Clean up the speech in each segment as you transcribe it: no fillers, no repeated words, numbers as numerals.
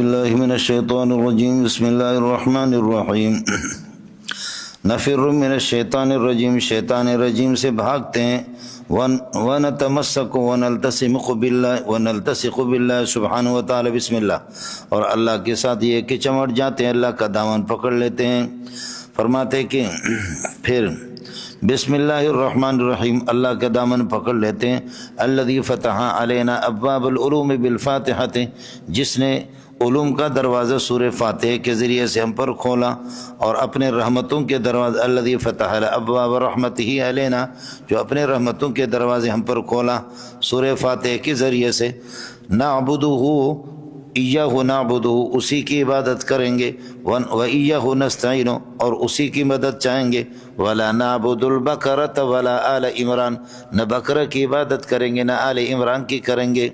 باللہ من الشیطان الرجیم بسم اللہ الرحمن الرحیم نفر من الشیطان الرجیم شیطان رجیم سے بھاگتے ہیں ونتمسک ونلتصق باللہ سبحانہ وتعالی بسم اللہ اور اللہ کے ساتھ یہ کہ چمٹ جاتے ہیں اللہ کا دامن پکڑ لیتے ہیں. فرماتے کہ پھر بسم اللہ الرحمن الرحیم اللہ کا دامن پکڑ لیتے ہیں. الذی فتح علینا ابواب العلوم بالفاتحۃ جس نے علوم کا دروازہ سورہ فاتحہ کے ذریعے سے ہم پر کھولا اور اپنے رحمتوں کے دروازے الذی فتح ابواب رحمتہ علینا جو اپنے رحمتوں کے دروازے ہم پر کھولا سورہ فاتحہ کے ذریعے سے. نعبدہ ایہ نعبدہ اسی کی عبادت کریں گے وایہ نستعین اور اسی کی مدد چاہیں گے. ولا نعبد البقرۃ ولا آل عمران نہ بقرہ کی عبادت کریں گے نہ آل عمران کی کریں گے.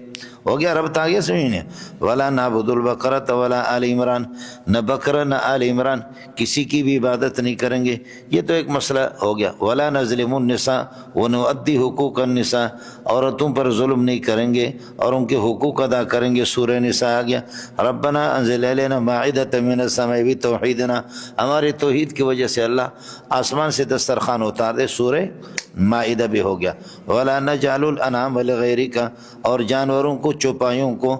ہو گیا ربط آ گیا سمجھنے. ولا نعبد البقرۃ ولا آل عمران نہ بقرہ نہ آل عمران کسی کی بھی عبادت نہیں کریں گے. یہ تو ایک مسئلہ ہو گیا. ولا نظلم النساء ونؤدی حقوق النساء عورتوں پر ظلم نہیں کریں گے اور ان کے حقوق ادا کریں گے. سورہ نساء آ گیا. ربنا انزل علینا مائدۃ من السماء بتوحیدنا ہمارے توحید کی وجہ سے اللہ آسمان سے دسترخوان اتار دے. سورہ مائدہ بھی ہو گیا. ولا نجعل الانعام لغیرک اور جانوروں کو چوپایوں کو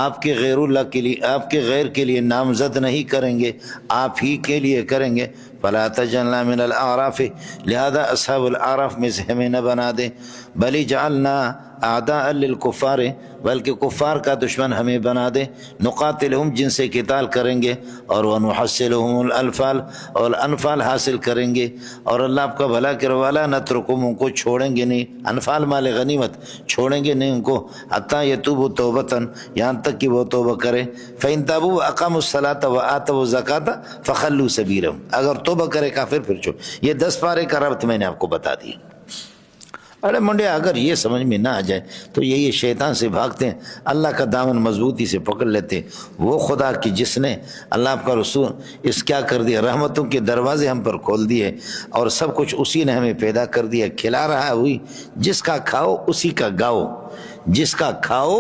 آپ کے غیر اللہ کے لیے آپ کے غیر کے لیے نامزد نہیں کریں گے آپ ہی کے لیے کریں گے. فلا تجعلنا من الاعراف لہذا اصحاب الاعراف میں سے ہمیں نہ بنا دے. بل جعلنا اعداء للکفار بلکہ کفار کا دشمن ہمیں بنا دے. نقاتلہم جن سے قتال کریں گے اور ونحصلہم الانفال اور انفال حاصل کریں گے اور اللہ آپ کا بھلا کرے. والا نترکم ان کو چھوڑیں گے نہیں. انفال مال غنیمت چھوڑیں گے نہیں ان کو حتی یتوبوا توبۃ یہاں تک کہ وہ توبہ کرے. فإن تابوا واقاموا الصلاۃ وآتوا الزکاۃ فخلوا سبیلہم اگر توبہ کرے کافر پھر چھوڑ. یہ 10 پارے کا ربط میں نے آپ کو بتا دیا. ارے منڈیا اگر یہ سمجھ میں نہ آ جائے تو یہ شیطان سے بھاگتے ہیں اللہ کا دامن مضبوطی سے پکڑ لیتے. وہ خدا کی جس نے اللہ کا رسول اس کیا کر دیا رحمتوں کے دروازے ہم پر کھول دیے اور سب کچھ اسی نے ہمیں پیدا کر دیا. کھلا رہا ہے وہی جس کا کھاؤ اسی کا گاؤ جس کا کھاؤ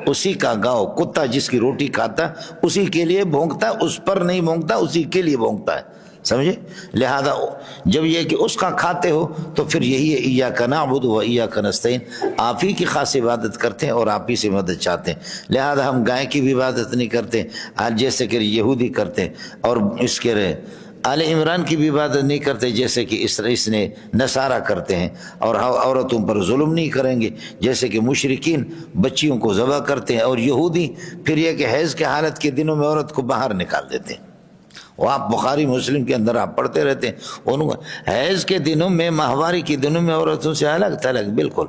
اسی کا گاؤ. کتا جس کی روٹی کھاتا اسی کے لیے بھونکتا اس پر نہیں بھونکتا اسی کے لیے بھونکتا ہے. سمجھے. لہذا جب یہ کہ اس کا کھاتے ہو تو پھر یہی ہے ایاک نعبد و ایاک نستعین آپ ہی کی خاص عبادت کرتے ہیں اور آپ ہی سے مدد چاہتے ہیں. لہذا ہم گائے کی بھی عبادت نہیں کرتے جیسے کہ یہودی کرتے ہیں اور اس کے آل عمران کی بھی عبادت نہیں کرتے جیسے کہ اس نے نصارہ کرتے ہیں اور عورتوں پر ظلم نہیں کریں گے جیسے کہ مشرکین بچیوں کو ذبح کرتے ہیں. اور یہودی پھر یہ کہ حیض کے حالت کے دنوں میں عورت کو باہر نکال دیتے ہیں. وہ آپ بخاری مسلم کے اندر آپ پڑھتے رہتے ہیں ان حیض کے دنوں میں ماہواری کے دنوں میں عورتوں سے الگ تھلگ بالکل.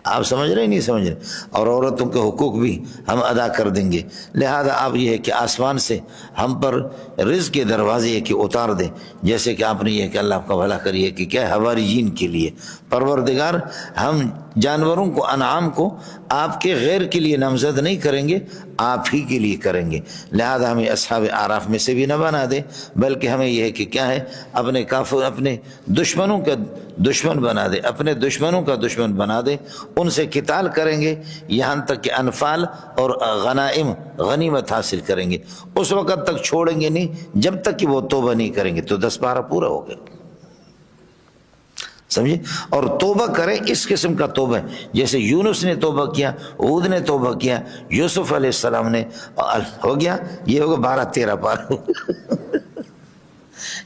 آپ سمجھ رہے نہیں سمجھ رہے. اور عورتوں کے حقوق بھی ہم ادا کر دیں گے. لہذا آپ یہ ہے کہ آسمان سے ہم پر رزق کے دروازے یہ کہ اتار دیں جیسے کہ آپ نے یہ کہ اللہ آپ کا بھلا کریے کہ کیا حواریین کے لیے پروردگار ہم جانوروں کو انعام کو آپ کے غیر کے لیے نامزد نہیں کریں گے آپ ہی کے لیے کریں گے. لہذا ہمیں اصحاب اعراف میں سے بھی نہ بنا دے بلکہ ہمیں یہ ہے کہ کیا ہے اپنے کافر اپنے دشمنوں کا دشمن بنا دے اپنے دشمنوں کا دشمن بنا دے. ان سے قتال کریں گے یہاں تک کہ انفال اور غنائم غنیمت حاصل کریں گے. اس وقت تک چھوڑیں گے نہیں جب تک کہ وہ توبہ نہیں کریں گے. تو 10 پارہ پورا ہو گیا سمجھے. اور توبہ کرے اس قسم کا توبہ جیسے یونس نے توبہ کیا ہود نے توبہ کیا یوسف علیہ السلام نے ہو گیا. یہ ہوگا 12-13 پارہ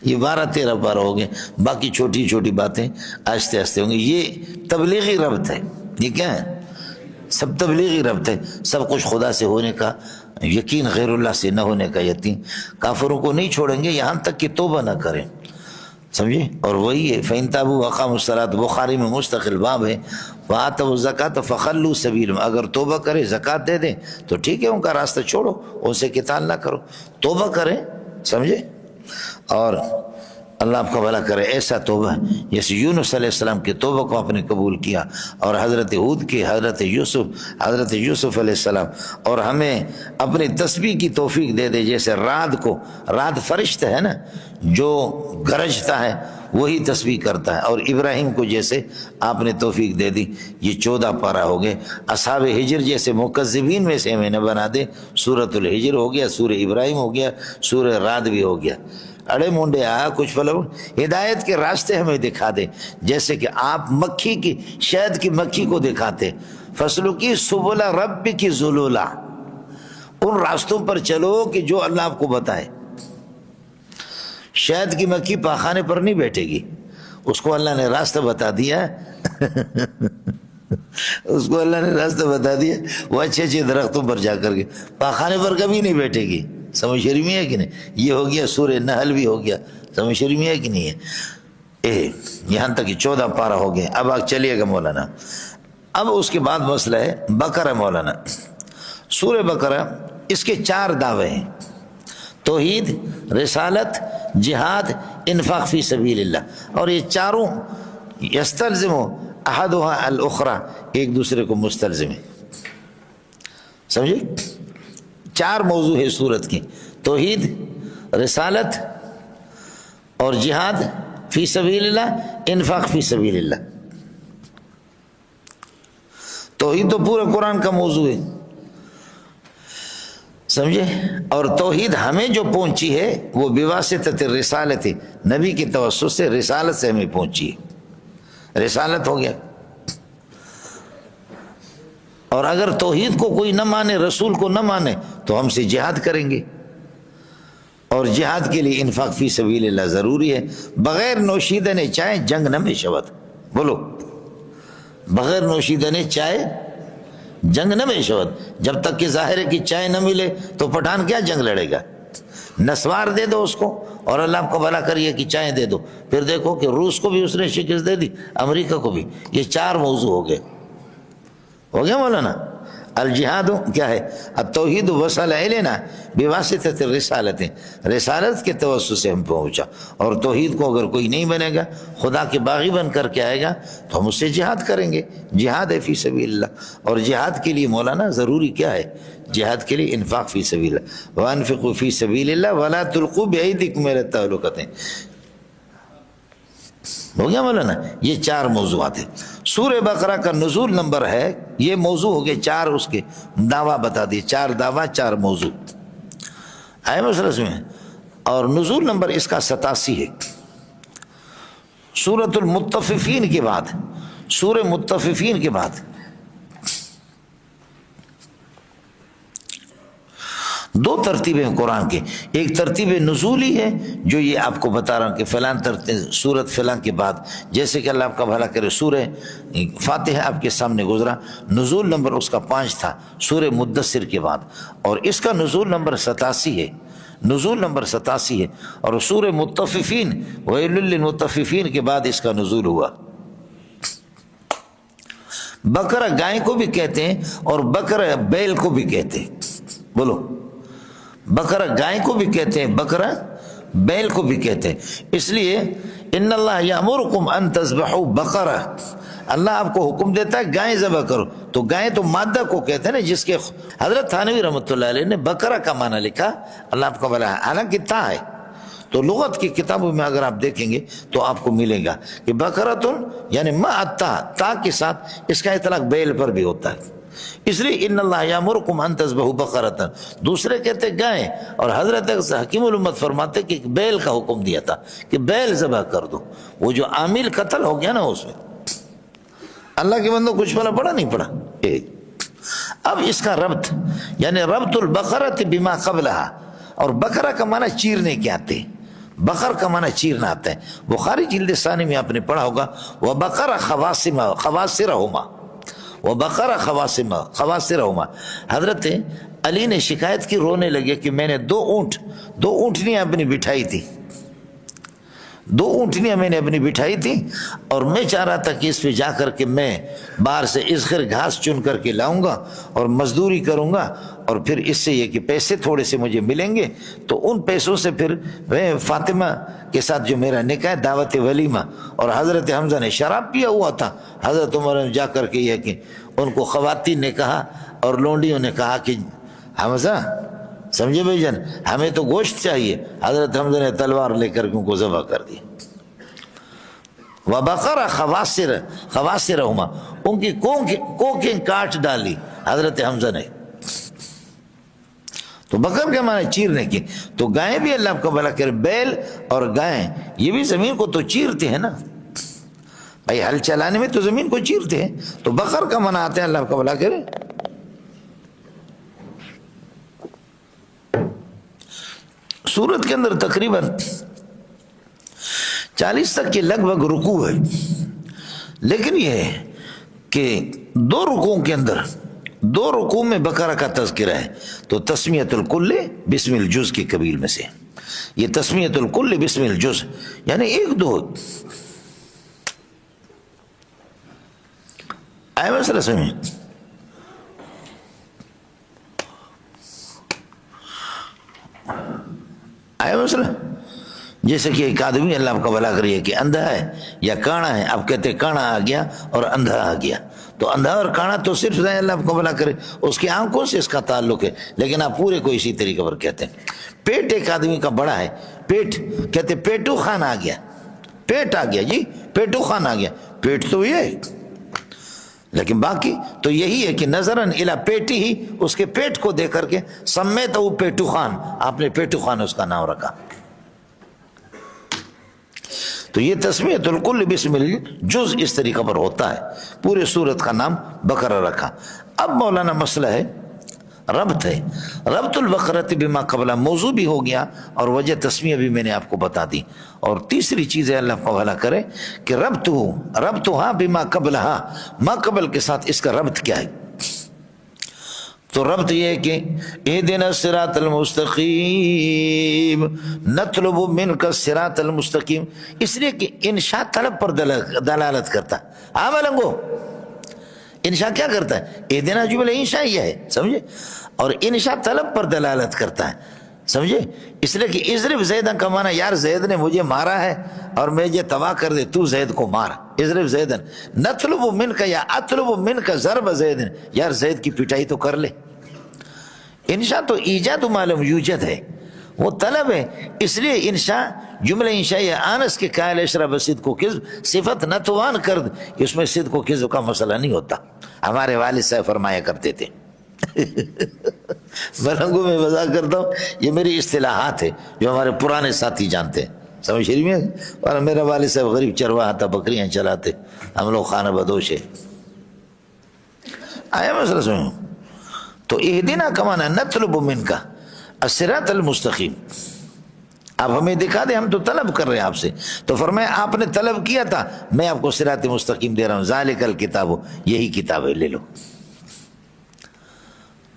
یہ 12-13 پارہ ہو گئے. باقی چھوٹی چھوٹی باتیں آہستہ آہستہ ہوں گی. یہ تبلیغی ربط ہے. یہ کیا ہے سب تبلیغی ربط ہے. سب کچھ خدا سے ہونے کا یقین غیر اللہ سے نہ ہونے کا یقین. کافروں کو نہیں چھوڑیں گے یہاں تک کہ توبہ نہ کریں سمجھے. اور وہی ہے فَإِن تَابُوا وَأَقَامُوا الصَّلَاةَ بخاری میں مستقل باب ہے. وَآتَوُا الزَّكَاةَ فَخَلُّوا سَبِيلَهُمْ اگر توبہ کرے زکوٰۃ دے دیں تو ٹھیک ہے ان کا راستہ چھوڑو ان سے قتال نہ کرو توبہ کریں سمجھے. اور اللہ آپ کا بھلا کرے. ایسا توبہ جیسے یونس علیہ السلام کی توبہ کو آپ نے قبول کیا اور حضرت ہود کی حضرت یوسف علیہ السلام. اور ہمیں اپنی تسبیح کی توفیق دے دے جیسے رات کو رات فرشتہ ہے نا جو گرجتا ہے وہی تسبیح کرتا ہے. اور ابراہیم کو جیسے آپ نے توفیق دے دی، یہ 14 پارہ ہو گئے. اصحاب ہجر جیسے مکذبین میں سے ہمیں نہ بنا دے. سورۃ الحجر ہو گیا، سورہ ابراہیم ہو گیا، سورہ رعد بھی ہو گیا. اڑے مونڈے کچھ ہدایت کے راستے ہمیں دکھا دے، جیسے کہ آپ مکھی کی، شہد کی مکھی کو دکھاتے. فصلوں کی سبل رب کی ذلولا، ان راستوں پر چلو کہ جو اللہ آپ کو بتائے. شہد کی مکھی پاخانے پر نہیں بیٹھے گی، اس کو اللہ نے راستہ بتا دیا اس کو اللہ نے راستہ بتا دیا، وہ اچھے اچھے درختوں پر جا کر کے پاخانے پر کبھی نہیں بیٹھے گی. سمجھ شریف میں ہے کہ نہیں؟ یہ ہو گیا سورہ نحل بھی ہو گیا. سمجھ شریف میں ہے کہ نہیں ہے؟ یہاں تک کہ 14 پارہ ہو گئے. اب آپ چلیے گا مولانا. اب اس کے بعد مسئلہ ہے بقرہ. مولانا سورہ بقرہ اس کے 4 دعوے ہیں: توحید، رسالت، جہاد، انفاق فی سبیل اللہ. اور یہ چاروں یستلزم احدها الاخرى، ایک دوسرے کو مستلزم ہے. سمجھے؟ 4 موضوع ہے سورت کی: توحید، رسالت اور جہاد فی سبیل اللہ، انفاق فی سبیل اللہ. توحید تو پورے قرآن کا موضوع ہے، سمجھے؟ اور توحید ہمیں جو پہنچی ہے وہ بواسطۃ الرسالت، نبی کی توسط سے، رسالت سے ہمیں پہنچی ہے. رسالت ہو گیا. اور اگر توحید کو کوئی نہ مانے، رسول کو نہ مانے، تو ہم سے جہاد کریں گے. اور جہاد کے لیے انفاق فی سبیل اللہ ضروری ہے. بغیر نوشیدن چائے جنگ نہ میں شود. بولو، بغیر نوشیدن چائے جنگ نہ میں شود. جب تک کہ ظاہر کی چائے نہ ملے تو پٹھان کیا جنگ لڑے گا؟ نسوار دے دو اس کو، اور اللہ آپ کو بھلا کریے کہ چائے دے دو. پھر دیکھو کہ روس کو بھی اس نے شکست دے دی، امریکہ کو بھی. یہ 4 موضوع ہو گئے. ہو گیا مولانا؟ الجہاد کیا ہے؟ التوحید وصل الینا بواسطۃ الرسالت، رسالت کے توسط سے ہم پہنچا. اور توحید کو اگر کوئی نہیں بنے گا، خدا کے باغی بن کر کے آئے گا، تو ہم اس سے جہاد کریں گے. جہاد ہے فی سبیل اللہ. اور جہاد کے لیے مولانا ضروری کیا ہے؟ جہاد کے لیے انفاق فی سبیل اللہ. وانفقوا فی سبیل اللہ ولا تلقوا بایدیکم الی التہلکۃ. ہو گیا مولانا؟ یہ 4 موضوعات ہیں. سورہ بقرہ کا نزول نمبر ہے، یہ موضوع ہو گئے 4. اس کے دعویٰ بتا دیے، 4 دعویٰ 4 موضوع آئے مسئلہ میں. اور نزول نمبر اس کا 87 ہے. سورۃ المطففین کے بعد، سورہ مطففین کے بعد 2 ترتیبیں ہیں قرآن کے. ایک ترتیب نزولی ہے جو یہ آپ کو بتا رہا ہوں کہ فلاں سورت فلاں کے بعد، جیسے کہ اللہ آپ کا بھلا کرے سورہ فاتحہ آپ کے سامنے گزرا، نزول نمبر اس کا 5 تھا سورہ مدثر کے بعد. اور اس کا نزول نمبر 87 ہے. نزول نمبر 87 ہے. اور سورہ مطففین ویل للمطففین کے بعد اس کا نزول ہوا. بقرہ گائے کو بھی کہتے ہیں اور بقرہ بیل کو بھی کہتے ہیں. بولو، بقرہ گائے کو بھی کہتے ہیں، بقرہ بیل کو بھی کہتے ہیں. اس لیے ان اللہ یامرکم ان تذبحوا بقرہ، اللہ آپ کو حکم دیتا ہے گائے ذبح کرو. تو گائے تو مادہ کو کہتے ہیں نا، جس کے حضرت تھانوی رحمۃ اللہ علیہ نے بقرہ کا معنی لکھا، اللہ آپ کو بلا، حالانکہ تا ہے. تو لغت کی کتابوں میں اگر آپ دیکھیں گے تو آپ کو ملے گا کہ بقرۃن یعنی مع تا کے ساتھ اس کا اطلاق بیل پر بھی ہوتا ہے. اس لیے ان اللہ یامرکم ان تذبحوا بقرۃ، دوسرے کہتے گائے، اور حضرت حکیم الامت فرماتے کہ بیل کا حکم دیا تھا کہ بیل ذبح کر دو. وہ جو عامل قتل ہو گیا نا، اس میں اللہ کے بندوں کچھ پڑا پڑا نہیں پڑا. اب اس کا ربط یعنی ربط البقرۃ بما قبلہا. اور بقرہ کا معنی چیرنے کے آتے ہیں، بقر کا معنی چیرنا آتا ہے. بخاری جلد ثانی میں آپ نے پڑھا ہوگا وبقر خواصرہما، وبقر خواصرہما. حضرت علی نے شکایت کی، رونے لگے کہ میں نے 2 اونٹنیاں اپنی بٹھائی تھی، 2 اونٹنیاں میں نے اپنی بٹھائی تھی، اور میں چاہ رہا تھا کہ اس پہ جا کر کے میں باہر سے اذخر گھاس چن کر کے لاؤں گا اور مزدوری کروں گا، اور پھر اس سے یہ کہ پیسے تھوڑے سے مجھے ملیں گے، تو ان پیسوں سے پھر میں فاطمہ کے ساتھ جو میرا نکاح دعوت ولیمہ. اور حضرت حمزہ نے شراب پیا ہوا تھا، حضرت عمر نے جا کر کے یہ کہ ان کو خواتین نے کہا اور لونڈیوں نے کہا کہ حمزہ سمجھے بھائی جان، ہمیں تو گوشت چاہیے. حضرت حمزہ نے تلوار لے کر کے ان کو ذبح کر دی. وبقر خواصرہما، ان کی کوکیں کاٹ ڈالی حضرت حمزہ نے. تو بکر کے معنی چیرنے کی. تو گائیں بھی اللہ آپ کو بھلا کرے، بیل اور گائیں یہ بھی زمین کو تو چیرتے ہیں نا بھائی، ہل چلانے میں تو زمین کو چیرتے ہیں. تو بکر کا معنی آتے ہیں اللہ آپ کو بھلا کرے. سورت کے اندر تقریباً 40 تک کے لگ بھگ رکوع ہے، لیکن یہ ہے کہ 2 رکوعوں کے اندر 2 رکوع میں بقرہ کا تذکرہ ہے. تو تسمیت الکل بسم الجز کی قبیل میں سے یہ تسمیت الکل بسم الجز، یعنی 1-2 آئے مسئلہ سمجھ. آئے مسئلہ جیسے کہ ایک آدمی اللہ آپ کا بھلا کریے کہ اندھا ہے یا کانا ہے، آپ کہتے ہیں کانا آ گیا اور اندھا آ گیا. تو اندھا اور کانا تو صرف اللہ آپ کو بھلا کرے اس کی آنکھوں سے اس کا تعلق ہے، لیکن آپ پورے کو اسی طریقے پر کہتے ہیں. پیٹ ایک آدمی کا بڑا ہے، پیٹ کہتے پیٹو خان آ گیا، پیٹ آ گیا جی، پیٹو خان آ گیا. پیٹ تو یہ ہے، لیکن باقی تو یہی ہے کہ نظراً الی پیٹی ہی، اس کے پیٹ کو دیکھ کر کے سمیت وہ پیٹو خان، آپ نے پیٹو خان اس کا نام رکھا. تو یہ تسمیت الکل بسم الجز اس طریقہ پر ہوتا ہے. پورے سورت کا نام بقرہ رکھا. اب مولانا مسئلہ ہے ربط ہے. ربط البقرۃ بما قبلہ موضوع بھی ہو گیا اور وجہ تسمیہ بھی میں نے آپ کو بتا دی. اور تیسری چیز ہے اللہ کو بھلا کرے کہ ربطها بما قبلہا، ما قبل کے ساتھ اس کا ربط کیا ہے. تو ربط یہ ہے کہ اہدنا الصراط المستقیم نطلب منک الصراط المستقیم، اس لیے کہ انشاء طلب پر دلالت کرتا ہے. ہاں ملنگو انشاء کیا کرتا ہے؟ اہدنا جملہ انشاء یہ ہے، سمجھے، اور انشاء طلب پر دلالت کرتا ہے، سمجھے. اس لیے کہ اضرب زیدن کا معنی یار زید نے مجھے مارا ہے اور میں یہ تباہ کر دے، تو زید کو مار، اضرب زیدن. نطلب منک یا اطلب منک ضرب زیدن، یار زید کی پٹائی تو کر لے. انشاء تو ایجاد معلوم یوجد ہے، وہ طلب ہے. اس لیے انشاء جملہ انشاء آنس کے قائل اشرب صدق و کذب صفت نتوان کرد، اس میں صدق و کذب کا مسئلہ نہیں ہوتا. ہمارے والد صاحب فرمایا کرتے تھے ملنگوں میں مزاق کرتا ہوں، یہ میری اصطلاحات ہے جو ہمارے پرانے ساتھی جانتے ہیں، سمجھ شریف میں. اور میرا والد صاحب غریب چرواہا تھا، بکریاں چلاتے، ہم لوگ خانہ بدوش ہے. آیا مسئلہ سمجھو. تو اہدنا کا معنی نطلب منکا الصراط المستقیم. آپ ہمیں دکھا دیں، ہم تو طلب کر رہے ہیں آپ سے. تو فرمایا آپ نے طلب کیا تھا، میں آپ کو صراط مستقیم دے رہا ہوں. ذالک الکتاب، یہی کتاب ہے، لے لو.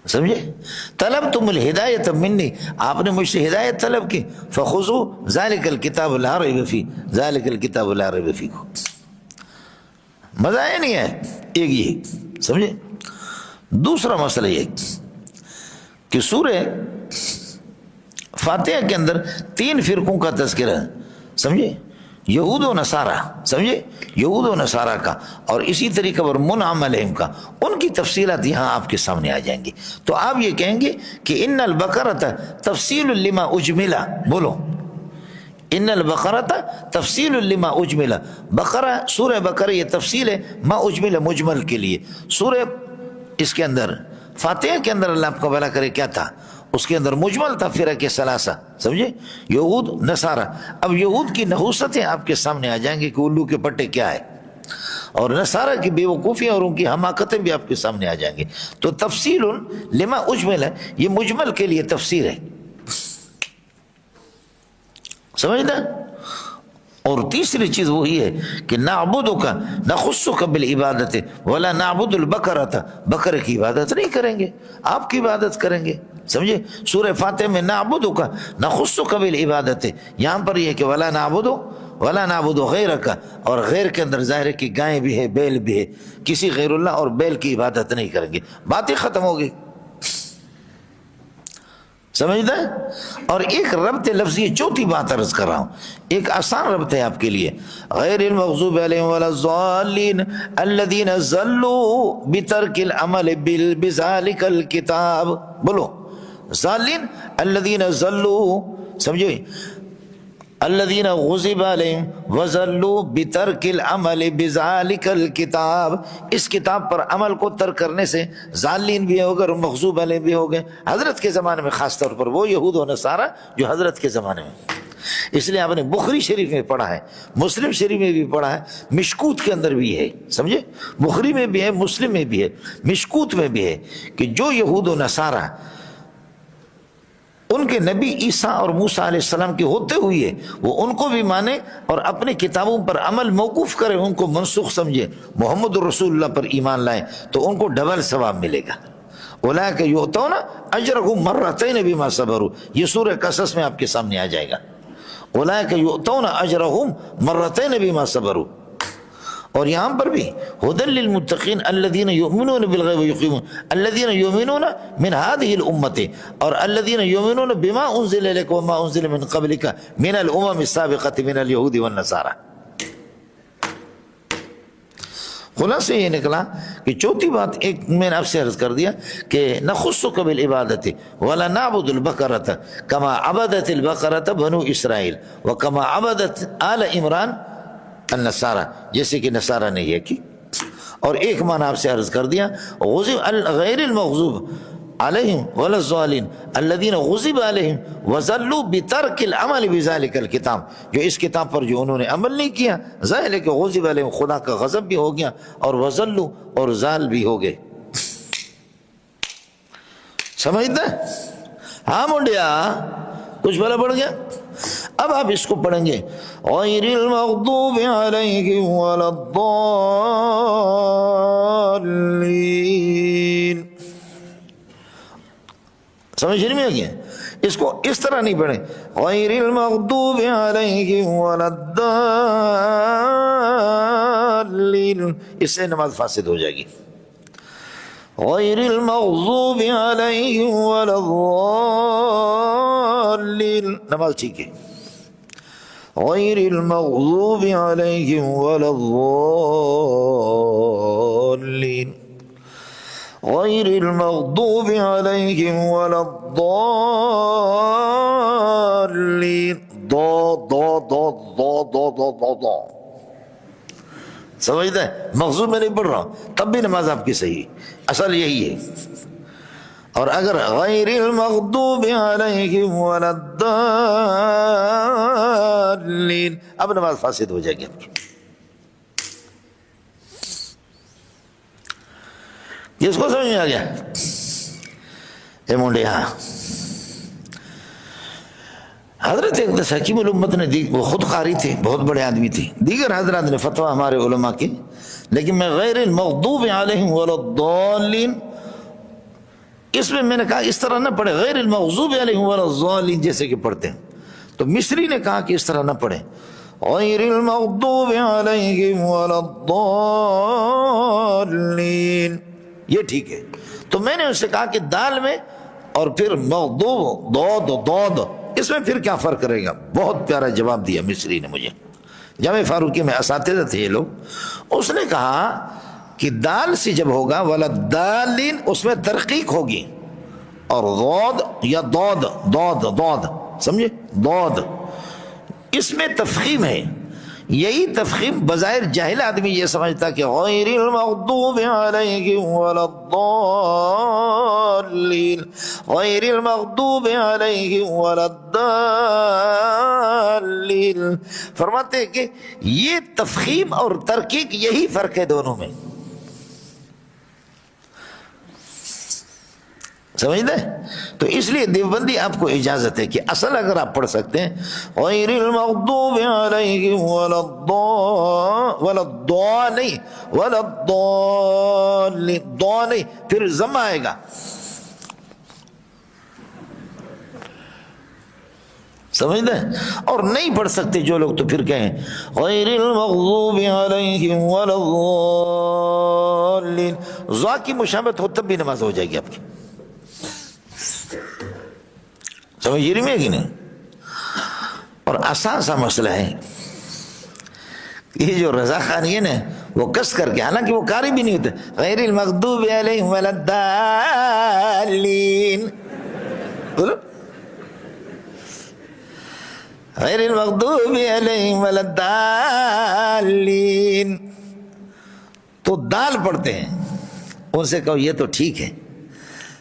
سمجھے. طلب تم الہدایت منی، آپ نے مجھ سے ہدایت طلب کی. فخذوا ذالک الکتاب لا ریب فیہ، ذالک الکتاب لا ریب فیہ. مزہ آیا نہیں ہے؟ ایک یہ سمجھے. دوسرا مسئلہ یہ کہ سورہ فاتحہ کے اندر 3 فرقوں کا تذکرہ ہے، سمجھے. یہود و نصارہ، سمجھے، یہود و نصارہ کا، اور اسی طریقہ پر منعم علیہم کا. ان کی تفصیلات یہاں آپ کے سامنے آ جائیں گی. تو آپ یہ کہیں گے کہ ان البقرۃ تفصیل لما اجمل، بولو ان البقرۃ تفصیل لما اجمل. بقرہ، سورہ بقرہ یہ تفصیل ہے ما اجمل، مجمل کے لیے. سورہ اس کے اندر فاتحہ کے اندر اللہ آپ کو بھلا کرے کیا تھا؟ اس کے اندر مجمل تھا فرق ثلاثہ، سمجھے، یہود نصارہ. اب یہود کی نحوستیں آپ کے سامنے آ جائیں گے کہ الو کے پٹے کیا ہے، اور نصارہ کی بے وقوفی اور ان کی حماقتیں بھی آپ کے سامنے آ جائیں گے. تو تفصیل لما اجمل ہے، یہ مجمل کے لیے تفسیر ہے، سمجھنا. اور تیسری چیز وہی ہے کہ نعبدک نخصک بالعبادت ولا نعبد البقرۃ، بقرہ کی عبادت نہیں کریں گے، آپ کی عبادت کریں گے، سمجھے. سورہ فاتحہ میں نعبدک نخصک بالعبادت، یہاں پر یہ کہ ولا نعبد غیرک، اور غیر کے اندر ظاہر ہے کہ گائیں بھی ہے، بیل بھی ہے، کسی غیر اللہ اور بیل کی عبادت نہیں کریں گے. باتیں ختم ہو گئی، سمجھتا ہے. اور ایک ربط لفظی چوتھی بات عرض کر رہا ہوں، ایک آسان ربط ہے آپ کے لیے. غیر المغضوب علیہم ولا الضالین الذین ضلوا بترک العمل بذالک الکتاب. بولو ضالین الذین ضلوا، سمجھو. الذین غضب علیہم وذلوا بترک العمل بذلک الکتاب، اس کتاب پر عمل کو ترک کرنے سے ضالین بھی ہو گئے اور مغضوب علیہ بھی ہو گئے، حضرت کے زمانے میں خاص طور پر وہ یہود و نصارہ جو حضرت کے زمانے میں. اس لیے آپ نے بخاری شریف میں پڑھا ہے، مسلم شریف میں بھی پڑھا ہے، مشکوت کے اندر بھی ہے، سمجھے، بخاری میں بھی ہے، مسلم میں بھی ہے، مشکوت میں بھی ہے، کہ جو یہود و نصارہ ان کے نبی عیسیٰ اور موسیٰ علیہ السلام کی ہوتے ہوئے وہ ان کو بھی مانے اور اپنی کتابوں پر عمل موقوف کرے، ان کو منسوخ سمجھے، محمد رسول اللہ پر ایمان لائیں تو ان کو ڈبل ثواب ملے گا. اولئک یؤتون اجرہم مرتین بما صبروا، یہ سورہ قصص میں آپ کے سامنے آ جائے گا. اولئک یؤتون اجرہم مرتین بما صبروا. اور یہاں پر بھی ھدی للمتقین الذین یؤمنون بالغیب ویقیمون، الذین یؤمنون من هذه الامة، اور الذین یؤمنون بما انزل الیک وما انزل من قبلک من الامم السابقة من اليہود والنصارى. خلاصہ یہ نکلا کہ چوتھی بات ایک میں نے آپ سے عرض کر دیا کہ نخصک بالعبادت ولا نعبد البقرة كما عبدت البقرة بنو اسرائیل وكما عبدت آل عمران النصارى، جیسے کہ نصارہ نے یہ کی. اور ایک معنی آپ سے عرض کر دیا غیر المغضوب علیہم ولا الضالین الذین غضب علیہم وذلوا بترک العمل بذلک الکتاب، جو اس کتاب پر جو انہوں نے عمل نہیں کیا، ظاہر ہے کہ غضب علیہم خدا کا غضب بھی ہو گیا اور وذلوا اور ذال بھی ہو گئے. سمجھتے؟ ہاں منڈیا کچھ بھلا پڑ گیا. اب آپ اس کو پڑھیں گے غیر المغضوب علیہم ولا الضالین. سمجھ نہیں میں گیا؟ اس کو اس طرح نہیں پڑھیں غیر المغضوب علیہم ولا الضالین، اس سے نماز فاسد ہو جائے گی. غیر المغضوب علیہم ولا الضالین، نماز ٹھیک ہے. غیر المغضوب علیہم ولا الضالین، غیر المغضوب علیہم ولا الضالین. دو دو دو دو دو دو دو دو، سمجھتا ہے؟ مغضوب میں نہیں پڑھ رہا ہوں تب بھی نماز آپ کی صحیح، اصل یہی ہے. اور اگر غیر المغضوب علیہم ولا الضالین، اب نماز فاسد ہو جائے گی آپ کی. جس کو سمجھ میں آ گیا اے منڈے. ہاں حضرت اقدس حکیم الامت نے وہ خود قاری تھے، بہت بڑے آدمی تھے، دیگر حضرات نے فتویٰ ہمارے علماء کے، لیکن میں غیر المغضوب علیہم ولا الضالین اس میں نے کہا اس طرح نہ پڑھے غیر المغضوب علیہم ولا الضالین جیسے کہ پڑھتے ہیں. تو مصری نے کہا کہ اس طرح نہ پڑھے غیر المغضوب علیہم ولا الضالین، یہ ٹھیک ہے. تو میں نے ان سے کہا کہ دال میں اور پھر مغضوب ضاد ضاد اس میں پھر کیا فرق رہے گا؟ بہت پیارا جواب دیا مصری نے مجھے. جامع فاروقی میں اساتذہ تھے یہ لوگ. اس نے کہا کہ دال سے جب ہوگا ولا الضالین اس میں ترقیق ہوگی، اور ضاد یا ضاد ضاد ضاد سمجھے، ضاد اس میں تفخیم ہے. یہی تفخیم بظاہر جاہل آدمی یہ سمجھتا کہ غیر المغضوب علیہم ولا الضالین، غیر المغضوب علیہم ولا الضالین. فرماتے ہیں کہ یہ تفخیم اور ترقیق یہی فرق ہے دونوں میں. سمجھتے ہیں؟ تو اس لیے دیوبندی آپ کو اجازت ہے کہ اصل اگر آپ پڑھ سکتے ہیں غیر المغضوب علیہم ولا الضالین ولا الضالین، ضا نہیں پھر ضم آئے گا. سمجھتے ہیں؟ اور نہیں پڑھ سکتے جو لوگ تو پھر کہیں غیر المغضوب علیہم ولا الضالین، ضا کی مشابہت ہو تب بھی نماز ہو جائے گی آپ کی. سمجھ رہی میں کہ نہیں؟ اور آسان سا مسئلہ ہے. یہ جو رضا خانی ہے نا وہ کس کر کے، حالانکہ وہ قاری بھی نہیں ہوتے، غیر المغضوب علیہم ولا الضالین، بولو غیر المغضوب علیہم ولا الضالین، تو دال پڑھتے ہیں، ان سے کہو یہ تو ٹھیک ہے،